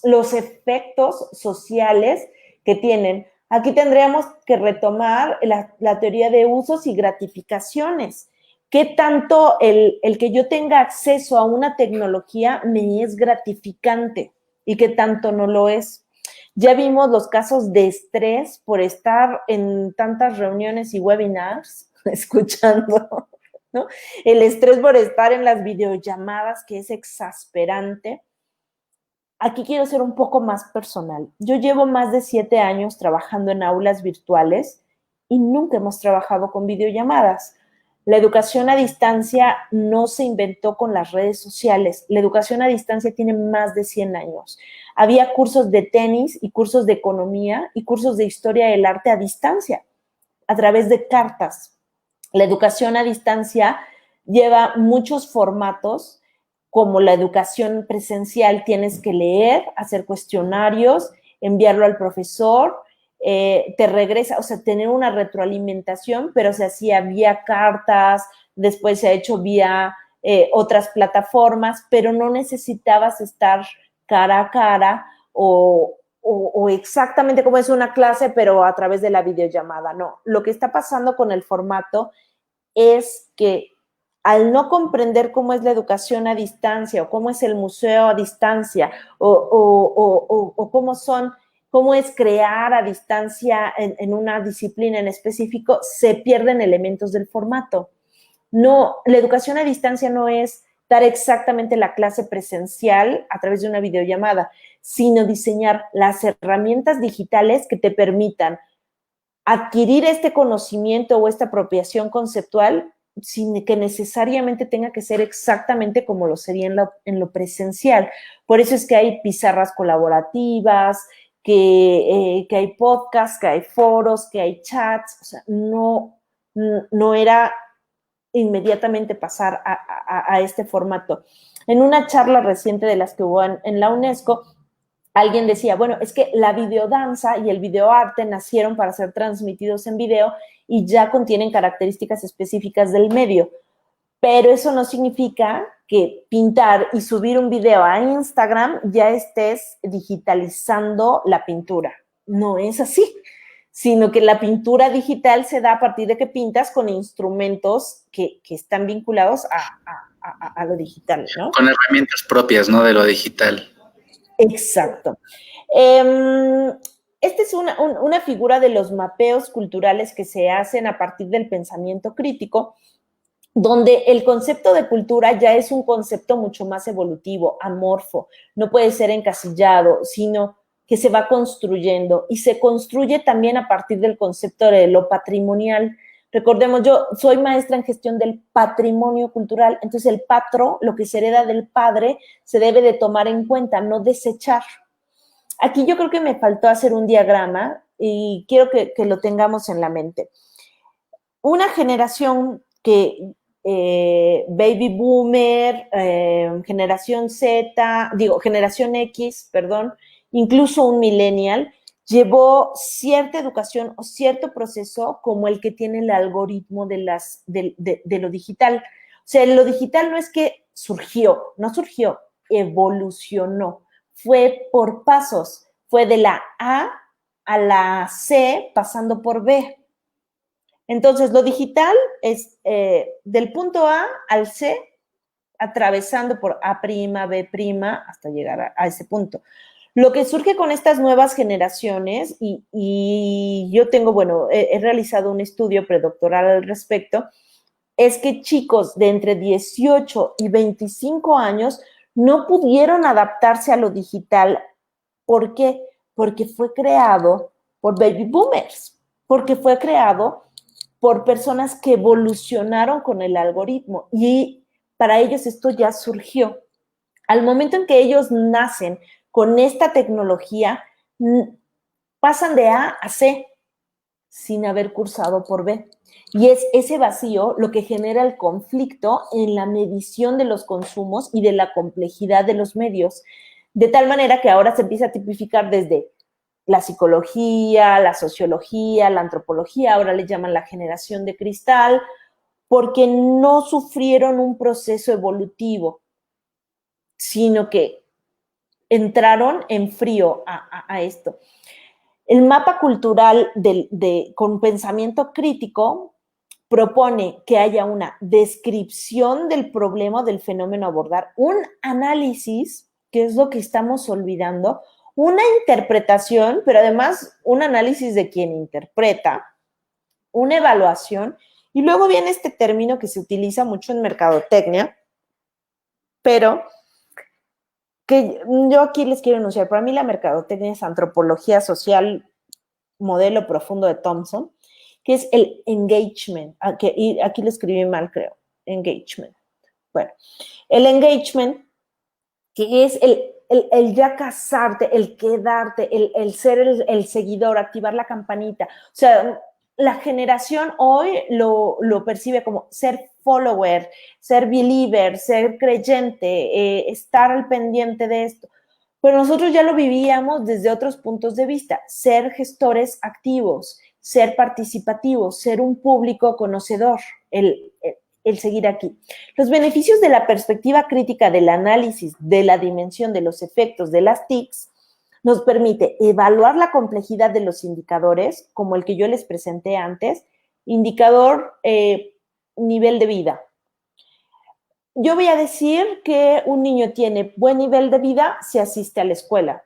los efectos sociales que tienen. Aquí tendríamos que retomar la teoría de usos y gratificaciones. ¿Qué tanto el que yo tenga acceso a una tecnología me es gratificante y qué tanto no lo es? Ya vimos los casos de estrés por estar en tantas reuniones y webinars, escuchando, ¿no? El estrés por estar en las videollamadas, que es exasperante. Aquí quiero ser un poco más personal. Yo llevo más de 7 años trabajando en aulas virtuales y nunca hemos trabajado con videollamadas. La educación a distancia no se inventó con las redes sociales. La educación a distancia tiene más de 100 años. Había cursos de tenis y cursos de economía y cursos de historia del arte a distancia, a través de cartas. La educación a distancia lleva muchos formatos, como la educación presencial. Tienes que leer, hacer cuestionarios, enviarlo al profesor, te regresa, o sea, tener una retroalimentación, pero se hacía vía cartas, después se ha hecho vía otras plataformas, pero no necesitabas estar cara a cara o exactamente como es una clase, pero a través de la videollamada. No, lo que está pasando con el formato es que al no comprender cómo es la educación a distancia o cómo es el museo a distancia o cómo es crear a distancia en una disciplina en específico, se pierden elementos del formato. No, la educación a distancia no es dar exactamente la clase presencial a través de una videollamada, sino diseñar las herramientas digitales que te permitan adquirir este conocimiento o esta apropiación conceptual sin que necesariamente tenga que ser exactamente como lo sería en lo presencial. Por eso es que hay pizarras colaborativas, que hay podcasts, que hay foros, que hay chats. O sea, no era inmediatamente pasar a este formato. En una charla reciente de las que hubo en la UNESCO, alguien decía, bueno, es que la videodanza y el videoarte nacieron para ser transmitidos en video y ya contienen características específicas del medio, pero eso no significa que pintar y subir un video a Instagram ya estés digitalizando la pintura. No es así, sino que la pintura digital se da a partir de que pintas con instrumentos que están vinculados a lo digital, ¿no? Con herramientas propias, ¿no? De lo digital. Exacto. Esta es una figura de los mapeos culturales que se hacen a partir del pensamiento crítico, donde el concepto de cultura ya es un concepto mucho más evolutivo, amorfo, no puede ser encasillado, sino que se va construyendo y se construye también a partir del concepto de lo patrimonial. Recordemos, yo soy maestra en gestión del patrimonio cultural, entonces el patro, lo que se hereda del padre, se debe de tomar en cuenta, no desechar. Aquí yo creo que me faltó hacer un diagrama y quiero que lo tengamos en la mente. Una generación que baby boomer, generación Z, generación X, perdón, incluso un millennial, llevó cierta educación o cierto proceso como el que tiene el algoritmo de lo digital. O sea, lo digital no es que no surgió, evolucionó. Fue por pasos, fue de la A a la C pasando por B. Entonces, lo digital es del punto A al C, atravesando por A', B', hasta llegar a ese punto. Lo que surge con estas nuevas generaciones, y yo tengo, he realizado un estudio predoctoral al respecto, es que chicos de entre 18 y 25 años no pudieron adaptarse a lo digital. ¿Por qué? Porque fue creado por baby boomers, porque fue creado por personas que evolucionaron con el algoritmo y para ellos esto ya surgió. Al momento en que ellos nacen con esta tecnología, pasan de A a C sin haber cursado por B. Y es ese vacío lo que genera el conflicto en la medición de los consumos y de la complejidad de los medios, de tal manera que ahora se empieza a tipificar desde la psicología, la sociología, la antropología, ahora le llaman la generación de cristal, porque no sufrieron un proceso evolutivo, sino que entraron en frío a esto. El mapa cultural con pensamiento crítico propone que haya una descripción del problema, del fenómeno a abordar, un análisis, que es lo que estamos olvidando, una interpretación, pero además un análisis de quien interpreta, una evaluación, y luego viene este término que se utiliza mucho en mercadotecnia, pero que yo aquí les quiero enunciar. Para mí la mercadotecnia es antropología social, modelo profundo de Thompson, que es el engagement. Y aquí lo escribí mal, creo. Engagement. Bueno, el engagement, que es el ya casarte, el quedarte, el ser el seguidor, activar la campanita. O sea, la generación hoy lo percibe como ser follower, ser believer, ser creyente, estar al pendiente de esto. Pero nosotros ya lo vivíamos desde otros puntos de vista, ser gestores activos, ser participativos, ser un público conocedor, el seguir aquí. Los beneficios de la perspectiva crítica del análisis de la dimensión de los efectos de las TICs nos permite evaluar la complejidad de los indicadores, como el que yo les presenté antes, indicador nivel de vida. Yo voy a decir que un niño tiene buen nivel de vida si asiste a la escuela,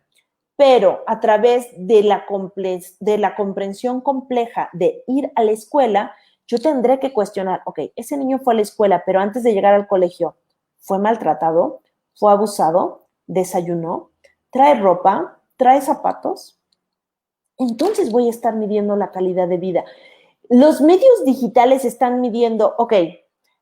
pero a través de la comprensión compleja de ir a la escuela, yo tendré que cuestionar, ok, ese niño fue a la escuela, pero antes de llegar al colegio, ¿fue maltratado? ¿Fue abusado? ¿Desayunó? ¿Trae ropa? ¿Trae zapatos? Entonces voy a estar midiendo la calidad de vida. Los medios digitales están midiendo, ok,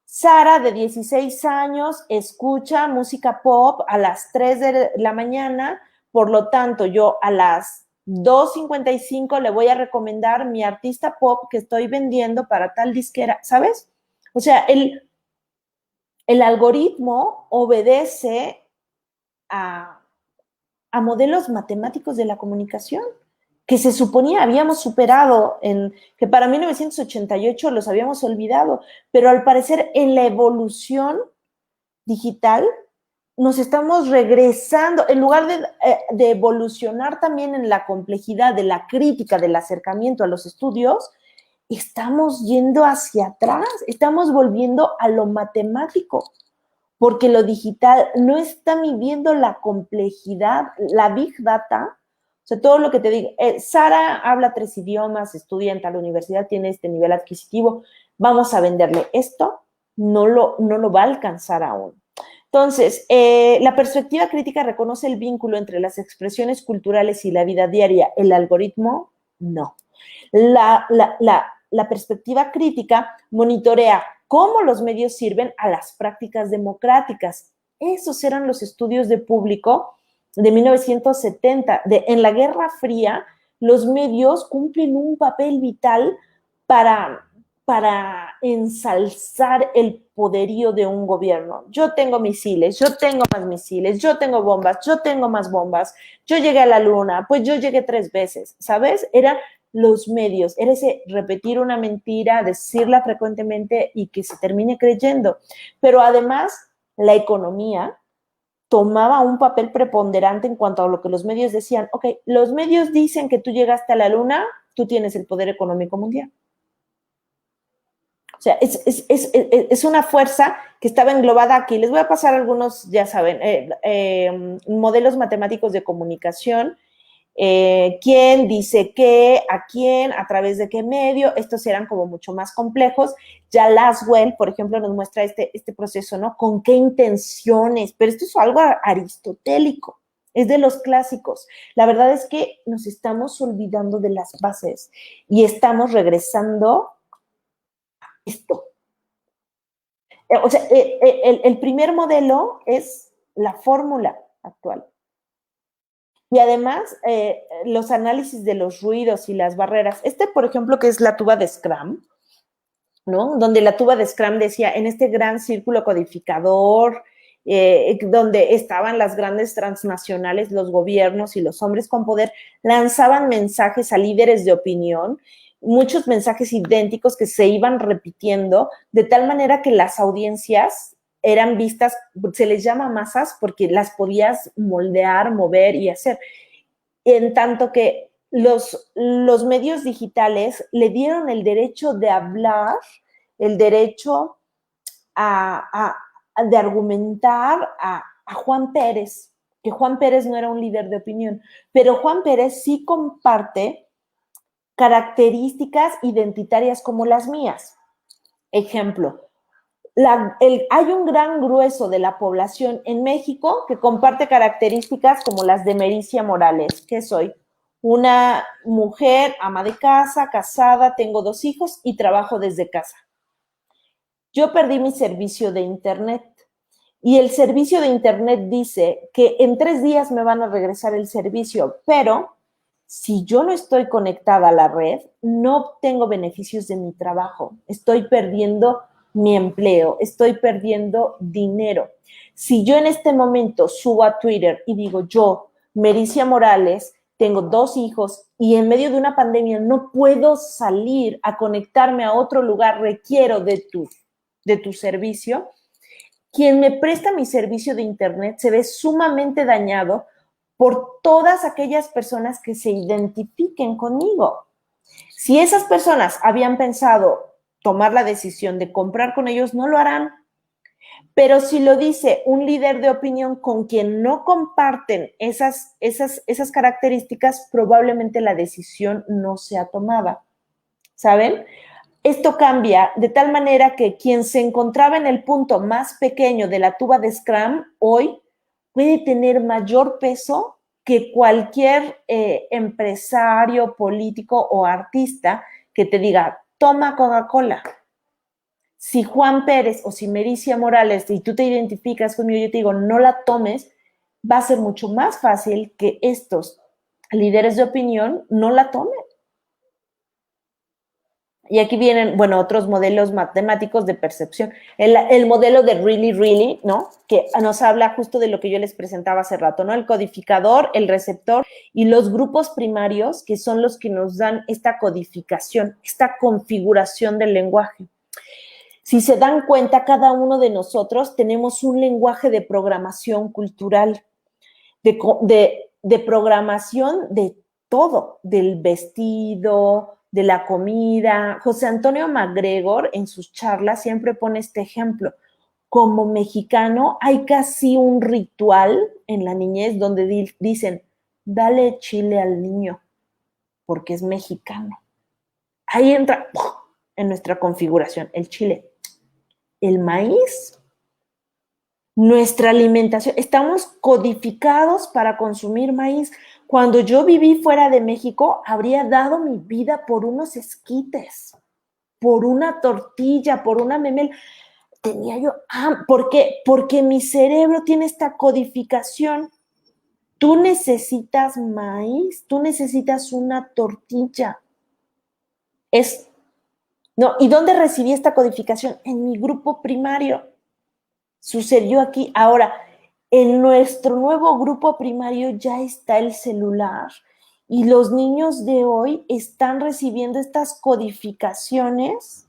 Sara, de 16 años, escucha música pop a las 3 de la mañana, por lo tanto, yo a las 2:55 le voy a recomendar mi artista pop que estoy vendiendo para tal disquera, ¿sabes? O sea, el algoritmo obedece a modelos matemáticos de la comunicación que se suponía habíamos superado, que para 1988 los habíamos olvidado, pero al parecer en la evolución digital, nos estamos regresando, en lugar de evolucionar también en la complejidad de la crítica, del acercamiento a los estudios, estamos yendo hacia atrás, estamos volviendo a lo matemático, porque lo digital no está midiendo la complejidad, la big data, o sea, todo lo que te digo, Sara habla 3 idiomas, estudia en tal universidad, tiene este nivel adquisitivo, vamos a venderle esto, no lo va a alcanzar aún. Entonces, la perspectiva crítica reconoce el vínculo entre las expresiones culturales y la vida diaria. ¿El algoritmo? No. La perspectiva crítica monitorea cómo los medios sirven a las prácticas democráticas. Esos eran los estudios de público de 1970. En la Guerra Fría, los medios cumplen un papel vital para ensalzar el poderío de un gobierno. Yo tengo misiles, yo tengo más misiles, yo tengo bombas, yo tengo más bombas, yo llegué a la luna, pues yo llegué 3 veces, ¿sabes? Eran los medios, era ese repetir una mentira, decirla frecuentemente y que se termine creyendo. Pero además, la economía tomaba un papel preponderante en cuanto a lo que los medios decían. Ok, los medios dicen que tú llegaste a la luna, tú tienes el poder económico mundial. O sea, es una fuerza que estaba englobada aquí. Les voy a pasar algunos, ya saben, modelos matemáticos de comunicación. Quién dice qué, a quién, a través de qué medio. Estos eran como mucho más complejos. Ya Laswell, por ejemplo, nos muestra este proceso, ¿no? Con qué intenciones. Pero esto es algo aristotélico. Es de los clásicos. La verdad es que nos estamos olvidando de las bases y estamos regresando esto. O sea, el primer modelo es la fórmula actual. Y además, los análisis de los ruidos y las barreras. Por ejemplo, que es la tuba de Scrum, ¿no? Donde la tuba de Scrum decía, en este gran círculo codificador, donde estaban las grandes transnacionales, los gobiernos y los hombres con poder, lanzaban mensajes a líderes de opinión, muchos mensajes idénticos que se iban repitiendo, de tal manera que las audiencias eran vistas, se les llama masas porque las podías moldear, mover y hacer. En tanto que los medios digitales le dieron el derecho de hablar, el derecho de argumentar a Juan Pérez, que Juan Pérez no era un líder de opinión, pero Juan Pérez sí comparte características identitarias como las mías. Ejemplo, hay un gran grueso de la población en México que comparte características como las de Mericia Morales, que soy una mujer, ama de casa, casada, tengo 2 hijos y trabajo desde casa. Yo perdí mi servicio de internet y el servicio de internet dice que en 3 días me van a regresar el servicio, pero si yo no estoy conectada a la red, no obtengo beneficios de mi trabajo, estoy perdiendo mi empleo, estoy perdiendo dinero. Si yo en este momento subo a Twitter y digo, yo, Mericia Morales, tengo 2 hijos y en medio de una pandemia no puedo salir a conectarme a otro lugar, requiero de tu servicio, quien me presta mi servicio de internet se ve sumamente dañado por todas aquellas personas que se identifiquen conmigo. Si esas personas habían pensado tomar la decisión de comprar con ellos, no lo harán. Pero si lo dice un líder de opinión con quien no comparten esas características, probablemente la decisión no sea tomada. ¿Saben? Esto cambia de tal manera que quien se encontraba en el punto más pequeño de la tuba de Scrum hoy puede tener mayor peso que cualquier empresario, político o artista que te diga, toma Coca-Cola. Si Juan Pérez o si Mericia Morales y tú te identificas conmigo y yo te digo, no la tomes, va a ser mucho más fácil que estos líderes de opinión no la tomen. Y aquí vienen, bueno, otros modelos matemáticos de percepción. El modelo de really, really, ¿no? Que nos habla justo de lo que yo les presentaba hace rato, ¿no? El codificador, el receptor y los grupos primarios, que son los que nos dan esta codificación, esta configuración del lenguaje. Si se dan cuenta, cada uno de nosotros tenemos un lenguaje de programación cultural, de programación de todo, del vestido, de la comida. José Antonio MacGregor en sus charlas siempre pone este ejemplo. Como mexicano hay casi un ritual en la niñez donde dicen, dale chile al niño, porque es mexicano. Ahí entra en nuestra configuración el chile. El maíz, nuestra alimentación, estamos codificados para consumir maíz. Cuando yo viví fuera de México, habría dado mi vida por unos esquites, por una tortilla, por una memela. Tenía yo, ¿por qué? Porque mi cerebro tiene esta codificación. Tú necesitas maíz, tú necesitas una tortilla. No, ¿y dónde recibí esta codificación? En mi grupo primario. Sucedió aquí. Ahora, en nuestro nuevo grupo primario ya está el celular y los niños de hoy están recibiendo estas codificaciones.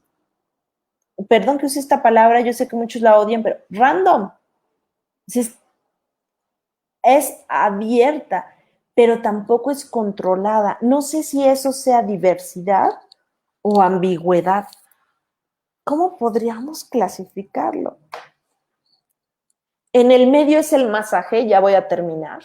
Perdón que use esta palabra, yo sé que muchos la odian, pero random. Es abierta, pero tampoco es controlada. No sé si eso sea diversidad o ambigüedad. ¿Cómo podríamos clasificarlo? En el medio es el masaje, ya voy a terminar.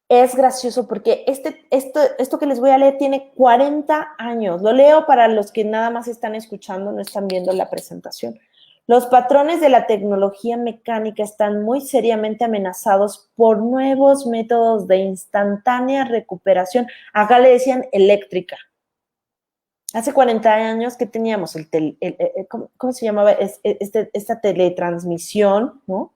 Es gracioso porque esto que les voy a leer tiene 40 años. Lo leo para los que nada más están escuchando, no están viendo la presentación. Los patrones de la tecnología mecánica están muy seriamente amenazados por nuevos métodos de instantánea recuperación. Acá le decían eléctrica. Hace 40 años que teníamos ¿cómo se llamaba? Esta teletransmisión, ¿no?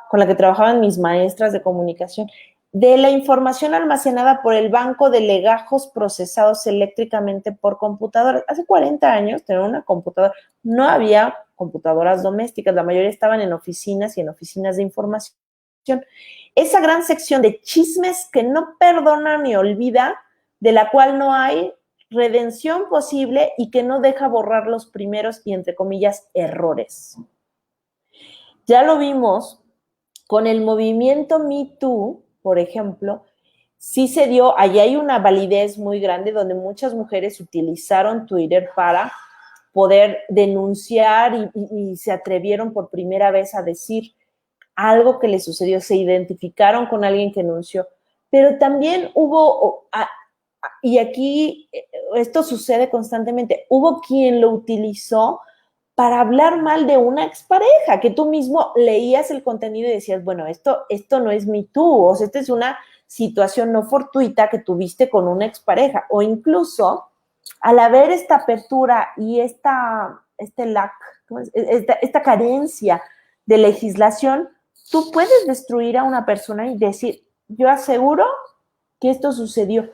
Con la que trabajaban mis maestras de comunicación, de la información almacenada por el banco de legajos procesados eléctricamente por computadoras. Hace 40 años tener una computadora, no había computadoras domésticas, la mayoría estaban en oficinas y en oficinas de información. Esa gran sección de chismes que no perdona ni olvida, de la cual no hay redención posible y que no deja borrar los primeros y, entre comillas, errores. Ya lo vimos con el movimiento Me Too, por ejemplo, sí se dio, allí hay una validez muy grande donde muchas mujeres utilizaron Twitter para poder denunciar y se atrevieron por primera vez a decir algo que les sucedió, se identificaron con alguien que denunció, pero también hubo, y aquí esto sucede constantemente, hubo quien lo utilizó para hablar mal de una expareja, que tú mismo leías el contenido y decías, bueno, esto no es Me Too, o sea, esta es una situación no fortuita que tuviste con una expareja, o incluso al haber esta apertura y esta carencia de legislación, tú puedes destruir a una persona y decir, yo aseguro que esto sucedió.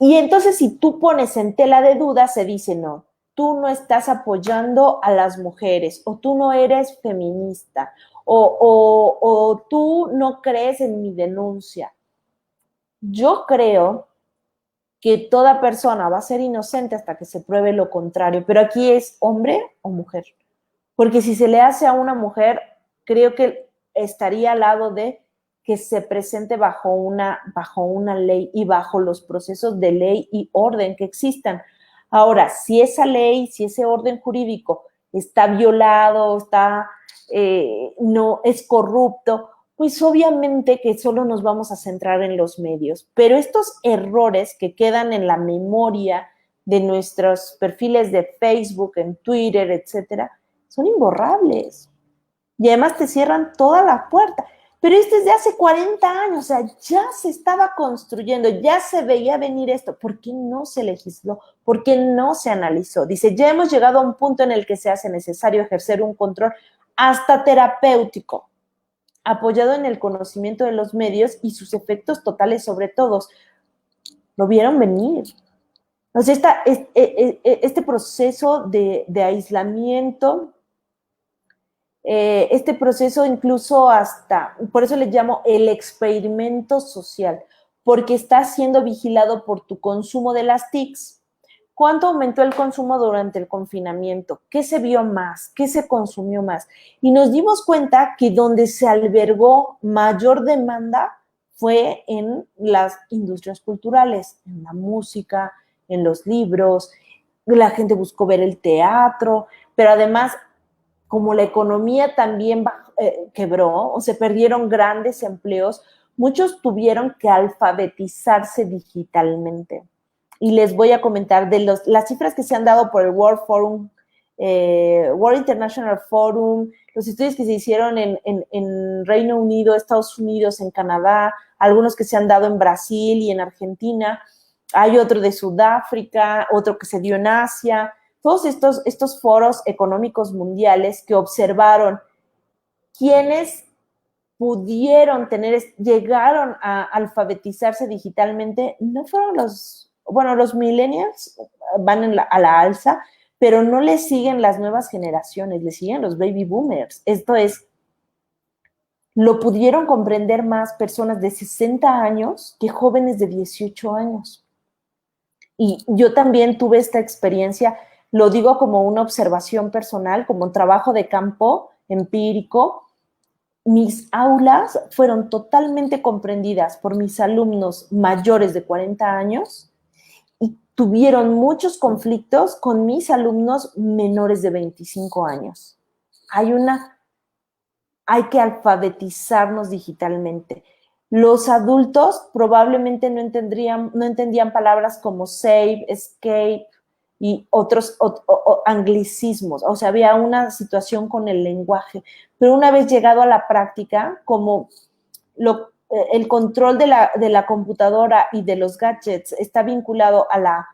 Y entonces si tú pones en tela de duda, se dice, no, tú no estás apoyando a las mujeres, o tú no eres feminista, o tú no crees en mi denuncia. Yo creo que toda persona va a ser inocente hasta que se pruebe lo contrario, pero aquí es hombre o mujer. Porque si se le hace a una mujer, creo que estaría al lado de que se presente bajo una ley y bajo los procesos de ley y orden que existan. Ahora, si esa ley, si ese orden jurídico está violado, no es corrupto, pues obviamente que solo nos vamos a centrar en los medios. Pero estos errores que quedan en la memoria de nuestros perfiles de Facebook, en Twitter, etcétera, son imborrables. Y además te cierran toda la puerta. Pero esto es de hace 40 años, o sea, ya se estaba construyendo, ya se veía venir esto. ¿Por qué no se legisló? ¿Por qué no se analizó? Dice, ya hemos llegado a un punto en el que se hace necesario ejercer un control hasta terapéutico, apoyado en el conocimiento de los medios y sus efectos totales sobre todos. Lo vieron venir. O sea, este proceso de aislamiento, este proceso incluso hasta, por eso les llamo el experimento social, porque está siendo vigilado por tu consumo de las TICs. ¿Cuánto aumentó el consumo durante el confinamiento? ¿Qué se vio más? ¿Qué se consumió más? Y nos dimos cuenta que donde se albergó mayor demanda fue en las industrias culturales, en la música, en los libros. La gente buscó ver el teatro, pero además, como la economía también quebró o se perdieron grandes empleos, muchos tuvieron que alfabetizarse digitalmente. Y les voy a comentar de las cifras que se han dado por el World Forum, World International Forum, los estudios que se hicieron en Reino Unido, Estados Unidos, en Canadá, algunos que se han dado en Brasil y en Argentina. Hay otro de Sudáfrica, otro que se dio en Asia. Todos estos foros económicos mundiales que observaron quiénes pudieron llegaron a alfabetizarse digitalmente, no fueron los millennials van a la alza, pero no le siguen las nuevas generaciones, le siguen los baby boomers. Esto es, lo pudieron comprender más personas de 60 años que jóvenes de 18 años. Y yo también tuve esta experiencia, lo digo como una observación personal, como un trabajo de campo empírico. Mis aulas fueron totalmente comprendidas por mis alumnos mayores de 40 años y tuvieron muchos conflictos con mis alumnos menores de 25 años. Hay que alfabetizarnos digitalmente. Los adultos probablemente no entendían palabras como save, escape y otros anglicismos. O sea, había una situación con el lenguaje. Pero una vez llegado a la práctica, como el control de la computadora y de los gadgets está vinculado a la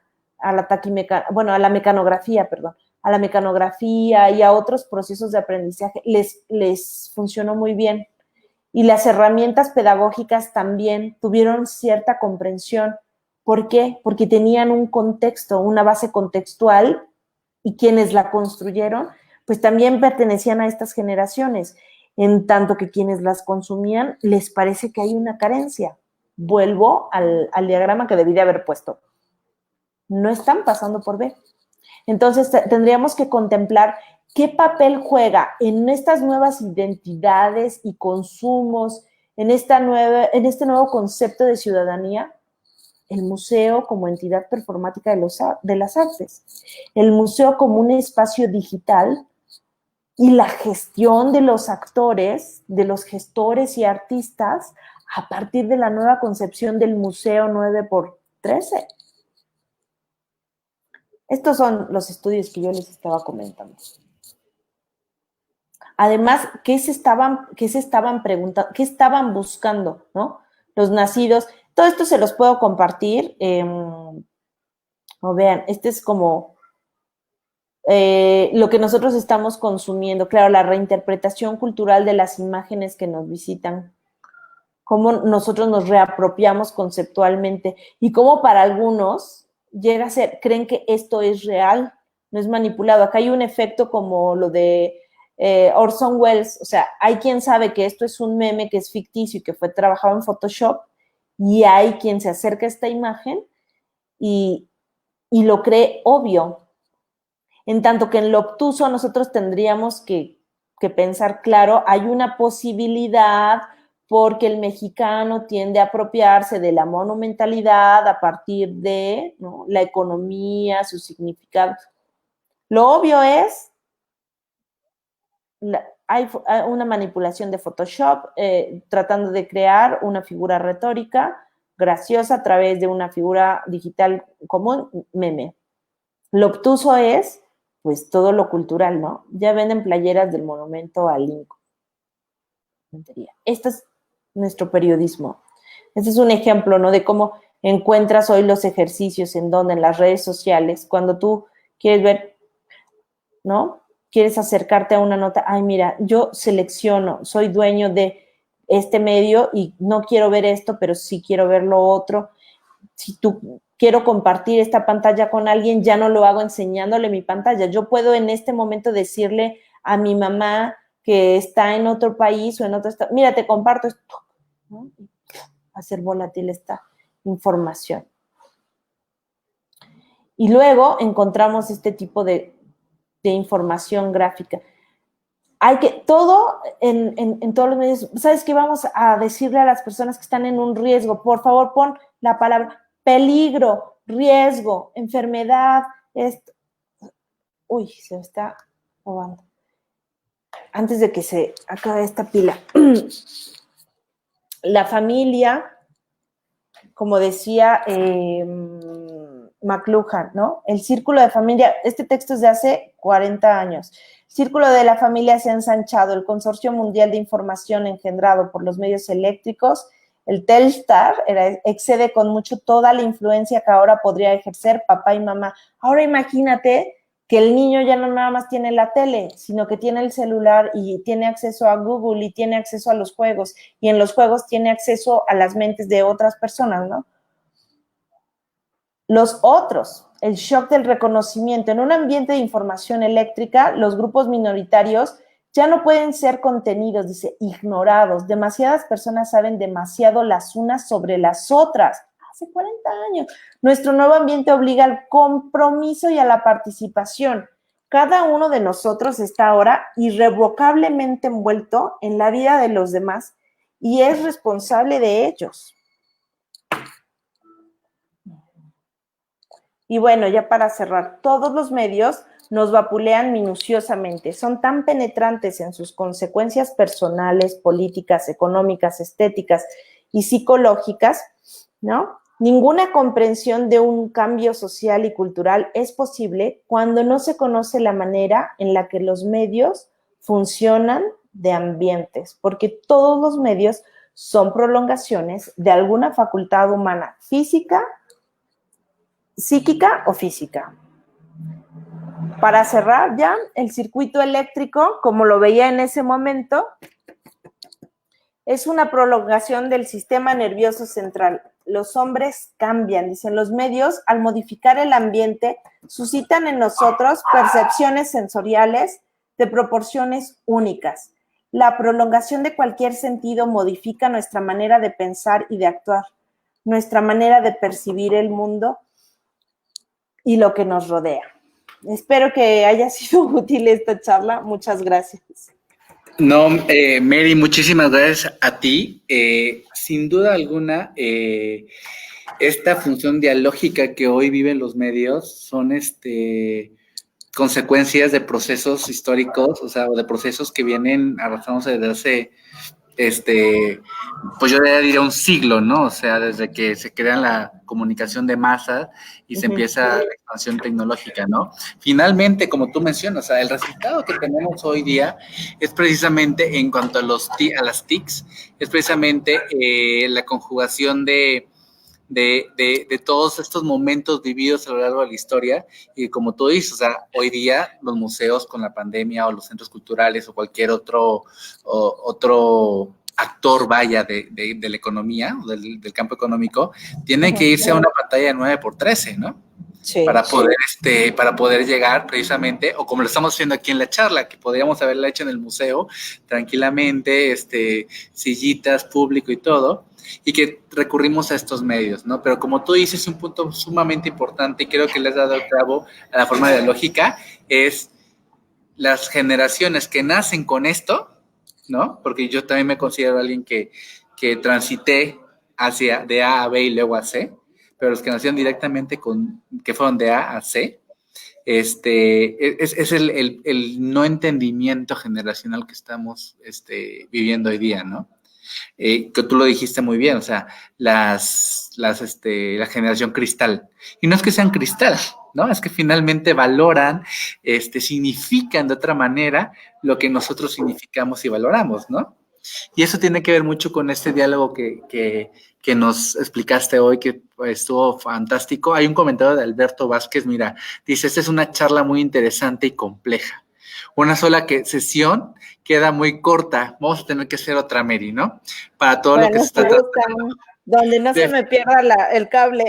mecanografía, perdón, a la mecanografía y a otros procesos de aprendizaje, les funcionó muy bien. Y las herramientas pedagógicas también tuvieron cierta comprensión. ¿Por qué? Porque tenían un contexto, una base contextual, y quienes la construyeron, pues también pertenecían a estas generaciones, en tanto que quienes las consumían les parece que hay una carencia. Vuelvo al diagrama que debí de haber puesto. No están pasando por B. Entonces, tendríamos que contemplar qué papel juega en estas nuevas identidades y consumos, en este nuevo concepto de ciudadanía, el museo como entidad performática de las artes, el museo como un espacio digital y la gestión de los actores, de los gestores y artistas a partir de la nueva concepción del museo 9x13. Estos son los estudios que yo les estaba comentando. Además, ¿qué se estaban preguntando? ¿Qué estaban buscando, no? Los nacidos. Todo esto se los puedo compartir. Vean, este es como lo que nosotros estamos consumiendo. Claro, la reinterpretación cultural de las imágenes que nos visitan. Cómo nosotros nos reapropiamos conceptualmente y cómo para algunos llega a ser, creen que esto es real, no es manipulado. Acá hay un efecto como lo de Orson Welles, o sea, hay quien sabe que esto es un meme que es ficticio y que fue trabajado en Photoshop, y hay quien se acerca a esta imagen y lo cree obvio. En tanto que en lo obtuso nosotros tendríamos que pensar, claro, hay una posibilidad porque el mexicano tiende a apropiarse de la monumentalidad a partir de, ¿no?, la economía, sus significados. Lo obvio es, hay una manipulación de Photoshop tratando de crear una figura retórica graciosa a través de una figura digital común, meme. Lo obtuso es, pues, todo lo cultural, ¿no? Ya venden playeras del monumento a Lincoln. Este es nuestro periodismo. Este es un ejemplo, ¿no?, de cómo encuentras hoy los ejercicios en las redes sociales, cuando tú quieres ver, ¿no?, quieres acercarte a una nota, ay, mira, yo selecciono, soy dueño de este medio y no quiero ver esto, pero sí quiero ver lo otro. Si tú quiero compartir esta pantalla con alguien, ya no lo hago enseñándole mi pantalla. Yo puedo en este momento decirle a mi mamá que está en otro país o en otro estado, mira, te comparto esto, ¿no?, hacer volátil esta información. Y luego encontramos este tipo de información gráfica. Hay que, todo en todos los medios, ¿sabes qué? Vamos a decirle a las personas que están en un riesgo, por favor, pon la palabra peligro, riesgo, enfermedad, esto. Uy, se me está robando. Antes de que se acabe esta pila. La familia, como decía McLuhan, ¿no? El círculo de familia, este texto es de hace 40 años. El círculo de la familia se ha ensanchado. El Consorcio Mundial de Información engendrado por los medios eléctricos, el Telstar, excede con mucho toda la influencia que ahora podría ejercer papá y mamá. Ahora imagínate que el niño ya no nada más tiene la tele, sino que tiene el celular y tiene acceso a Google y tiene acceso a los juegos, y en los juegos tiene acceso a las mentes de otras personas, ¿no? Los otros, el shock del reconocimiento. En un ambiente de información eléctrica, los grupos minoritarios ya no pueden ser contenidos, dice, ignorados. Demasiadas personas saben demasiado las unas sobre las otras. Hace 40 años. Nuestro nuevo ambiente obliga al compromiso y a la participación. Cada uno de nosotros está ahora irrevocablemente envuelto en la vida de los demás y es responsable de ellos. Y bueno, ya para cerrar, todos los medios nos vapulean minuciosamente, son tan penetrantes en sus consecuencias personales, políticas, económicas, estéticas y psicológicas, ¿no? Ninguna comprensión de un cambio social y cultural es posible cuando no se conoce la manera en la que los medios funcionan de ambientes, porque todos los medios son prolongaciones de alguna facultad humana, física, psíquica o física. Para cerrar ya, el circuito eléctrico, como lo veía en ese momento, es una prolongación del sistema nervioso central. Los hombres cambian, dicen los medios, al modificar el ambiente, suscitan en nosotros percepciones sensoriales de proporciones únicas. La prolongación de cualquier sentido modifica nuestra manera de pensar y de actuar, nuestra manera de percibir el mundo y lo que nos rodea. Espero que haya sido útil esta charla. Muchas gracias. No, Mary, muchísimas gracias a ti. Sin duda alguna, esta función dialógica que hoy viven los medios son consecuencias de procesos históricos, o sea, de procesos que vienen arrastrándose desde hace pues yo diría un siglo, ¿no? O sea, desde que se crea la comunicación de masas y se empieza la expansión tecnológica, ¿no? Finalmente, como tú mencionas, o sea, el resultado que tenemos hoy día es precisamente, en cuanto a las TICs, es precisamente la conjugación de todos estos momentos vividos a lo largo de la historia, y como tú dices, o sea, hoy día los museos con la pandemia o los centros culturales o cualquier otro actor, vaya, de la economía o del campo económico, tienen que irse a una pantalla de 9x13, ¿no? Sí, para poder llegar precisamente, o como lo estamos haciendo aquí en la charla, que podríamos haberla hecho en el museo tranquilamente, sillitas, público y todo, y que recurrimos a estos medios, ¿no? Pero como tú dices, un punto sumamente importante, y creo que le has dado el clavo a la forma de la lógica, es las generaciones que nacen con esto, ¿no? Porque yo también me considero alguien que transité de A a B y luego a C, pero los que nacieron directamente que fueron de A a C, es el no entendimiento generacional que estamos viviendo hoy día, ¿no? Que tú lo dijiste muy bien, o sea, la generación cristal. Y no es que sean cristal, ¿no? Es que finalmente valoran, significan de otra manera lo que nosotros significamos y valoramos, ¿no? Y eso tiene que ver mucho con este diálogo que nos explicaste hoy, que estuvo fantástico. Hay un comentario de Alberto Vázquez, mira, dice, esta es una charla muy interesante y compleja. Una sola sesión queda muy corta. Vamos a tener que hacer otra, Mary, ¿no? Para todo lo que se está tratando. Donde no se me pierda el cable.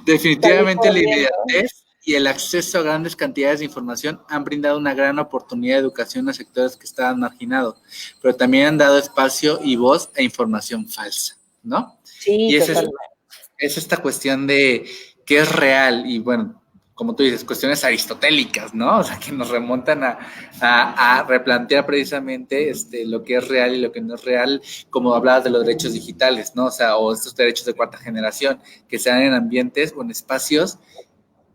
Definitivamente la inmediatez y el acceso a grandes cantidades de información han brindado una gran oportunidad de educación a sectores que estaban marginados, pero también han dado espacio y voz a información falsa, ¿no? Sí, y es esta cuestión de qué es real y bueno, como tú dices, cuestiones aristotélicas, ¿no? O sea, que nos remontan a replantear precisamente lo que es real y lo que no es real, como hablabas de los derechos digitales, ¿no? O sea, o estos derechos de cuarta generación, que se dan en ambientes o en espacios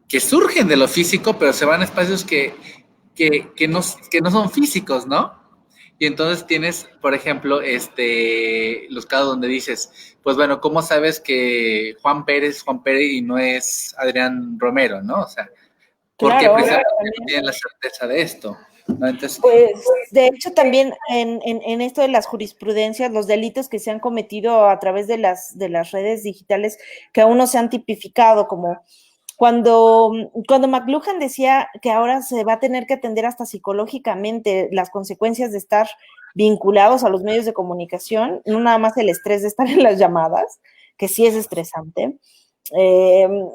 que surgen de lo físico, pero se van a espacios que no son físicos, ¿no? Y entonces tienes, por ejemplo, los casos donde dices, pues bueno, ¿cómo sabes que Juan Pérez y no es Adrián Romero, ¿no? O sea, porque Claro, precisamente no tienen la certeza de esto, ¿no? Entonces, pues de hecho también en esto de las jurisprudencias, los delitos que se han cometido a través de las redes digitales que aún no se han tipificado, como cuando McLuhan decía que ahora se va a tener que atender hasta psicológicamente las consecuencias de estar vinculados a los medios de comunicación, no nada más el estrés de estar en las llamadas, que sí es estresante,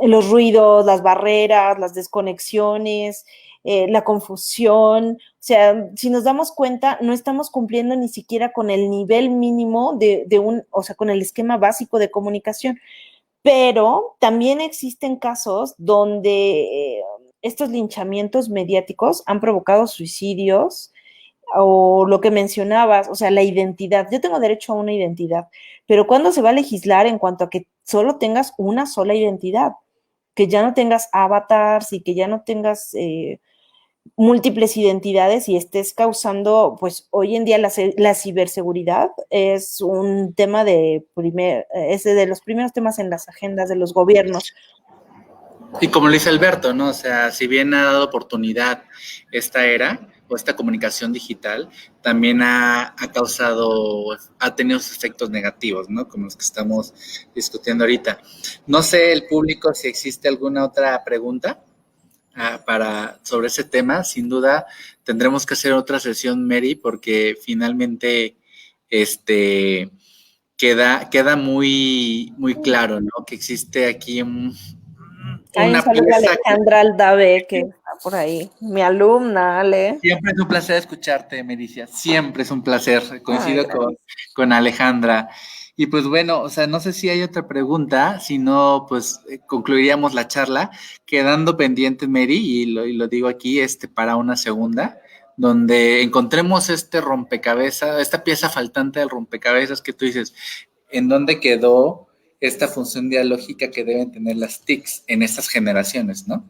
los ruidos, las barreras, las desconexiones, la confusión. O sea, si nos damos cuenta, no estamos cumpliendo ni siquiera con el nivel mínimo o sea, con el esquema básico de comunicación. Pero también existen casos donde estos linchamientos mediáticos han provocado suicidios o lo que mencionabas, o sea, la identidad. Yo tengo derecho a una identidad, pero ¿cuándo se va a legislar en cuanto a que solo tengas una sola identidad? Que ya no tengas avatars y que ya no tengas múltiples identidades y estés causando, pues hoy en día la ciberseguridad es un tema es de los primeros temas en las agendas de los gobiernos. y como lo dice Alberto, ¿no? O sea, si bien ha dado oportunidad esta era o esta comunicación digital, también ha tenido sus efectos negativos, ¿no? Como los que estamos discutiendo ahorita. No sé, el público, si existe alguna otra pregunta sobre ese tema. Sin duda, tendremos que hacer otra sesión, Mary, porque finalmente, queda muy, muy claro, ¿no? Que existe aquí Hay un una saludo a pieza. Alejandra Aldave, que está por ahí, mi alumna, Ale. Siempre es un placer escucharte, Mericia. Siempre es un placer. Ay, Coincido con Alejandra. Y pues bueno, o sea, no sé si hay otra pregunta, si no, pues concluiríamos la charla, quedando pendiente, Mary, y lo digo aquí, para una segunda, donde encontremos este rompecabezas, esta pieza faltante del rompecabezas que tú dices, ¿en dónde quedó esta función dialógica que deben tener las TICs en estas generaciones, ¿no?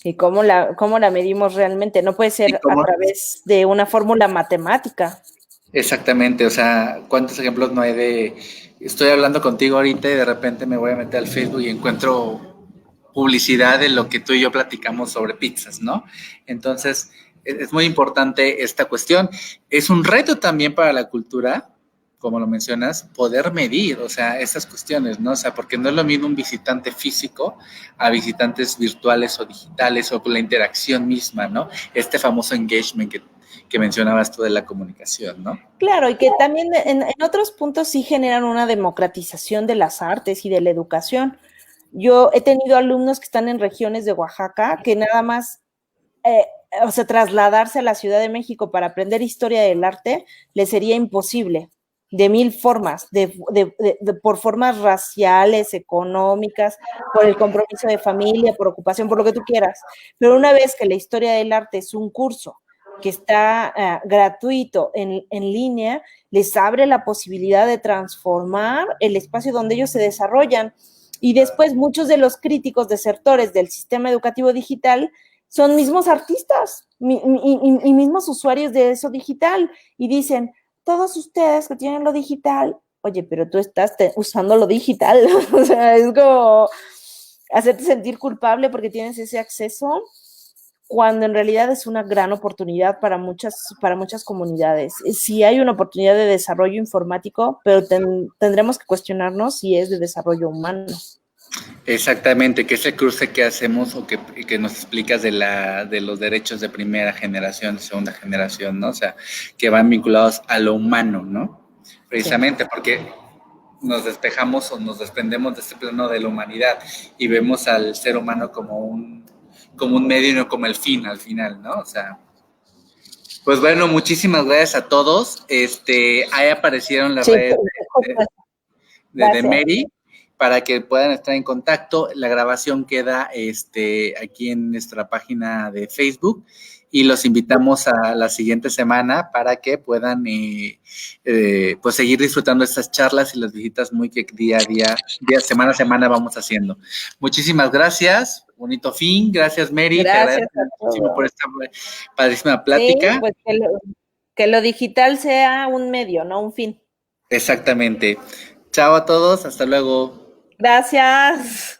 ¿Y cómo la medimos realmente? No puede Y ser a cómo, través de una fórmula matemática. exactamente, o sea, ¿cuántos ejemplos no hay estoy hablando contigo ahorita y de repente me voy a meter al Facebook y encuentro publicidad de lo que tú y yo platicamos sobre pizzas, ¿no? Entonces, es muy importante esta cuestión. Es un reto también para la cultura, como lo mencionas, poder medir, o sea, estas cuestiones, ¿no? O sea, porque no es lo mismo un visitante físico a visitantes virtuales o digitales o con la interacción misma, ¿no? Este famoso engagement que mencionabas tú de la comunicación, ¿no? Claro, y que también en otros puntos sí generan una democratización de las artes y de la educación. Yo he tenido alumnos que están en regiones de Oaxaca que nada más, eh, o sea, trasladarse a la Ciudad de México para aprender historia del arte les sería imposible, de mil formas, por formas raciales, económicas, por el compromiso de familia, por ocupación, por lo que tú quieras. Pero una vez que la historia del arte es un curso que está gratuito en línea, les abre la posibilidad de transformar el espacio donde ellos se desarrollan. Y después muchos de los críticos desertores del sistema educativo digital son mismos artistas y mismos usuarios de eso digital y dicen, todos ustedes que tienen lo digital, oye, pero tú estás usando lo digital, o sea, es como hacerte sentir culpable porque tienes ese acceso cuando en realidad es una gran oportunidad para muchas comunidades. Sí hay una oportunidad de desarrollo informático, pero tendremos que cuestionarnos si es de desarrollo humano. Exactamente, que es el cruce que hacemos o que nos explicas de los derechos de primera generación, segunda generación, ¿no? O sea, que van vinculados a lo humano, ¿no? Precisamente, sí, porque nos despejamos o nos desprendemos de este plano de la humanidad y vemos al ser humano como un medio y no como el fin al final, ¿no? O sea, pues bueno, muchísimas gracias a todos. Ahí aparecieron las redes de Mary para que puedan estar en contacto. La grabación queda aquí en nuestra página de Facebook y los invitamos a la siguiente semana para que puedan pues seguir disfrutando estas charlas y las visitas muy que día a día, semana a semana vamos haciendo. Muchísimas gracias, bonito fin, gracias Mary, Gracias te agradezco muchísimo por esta padrísima plática. Sí, pues que lo digital sea un medio, no un fin. Exactamente. Chao a todos, hasta luego. Gracias.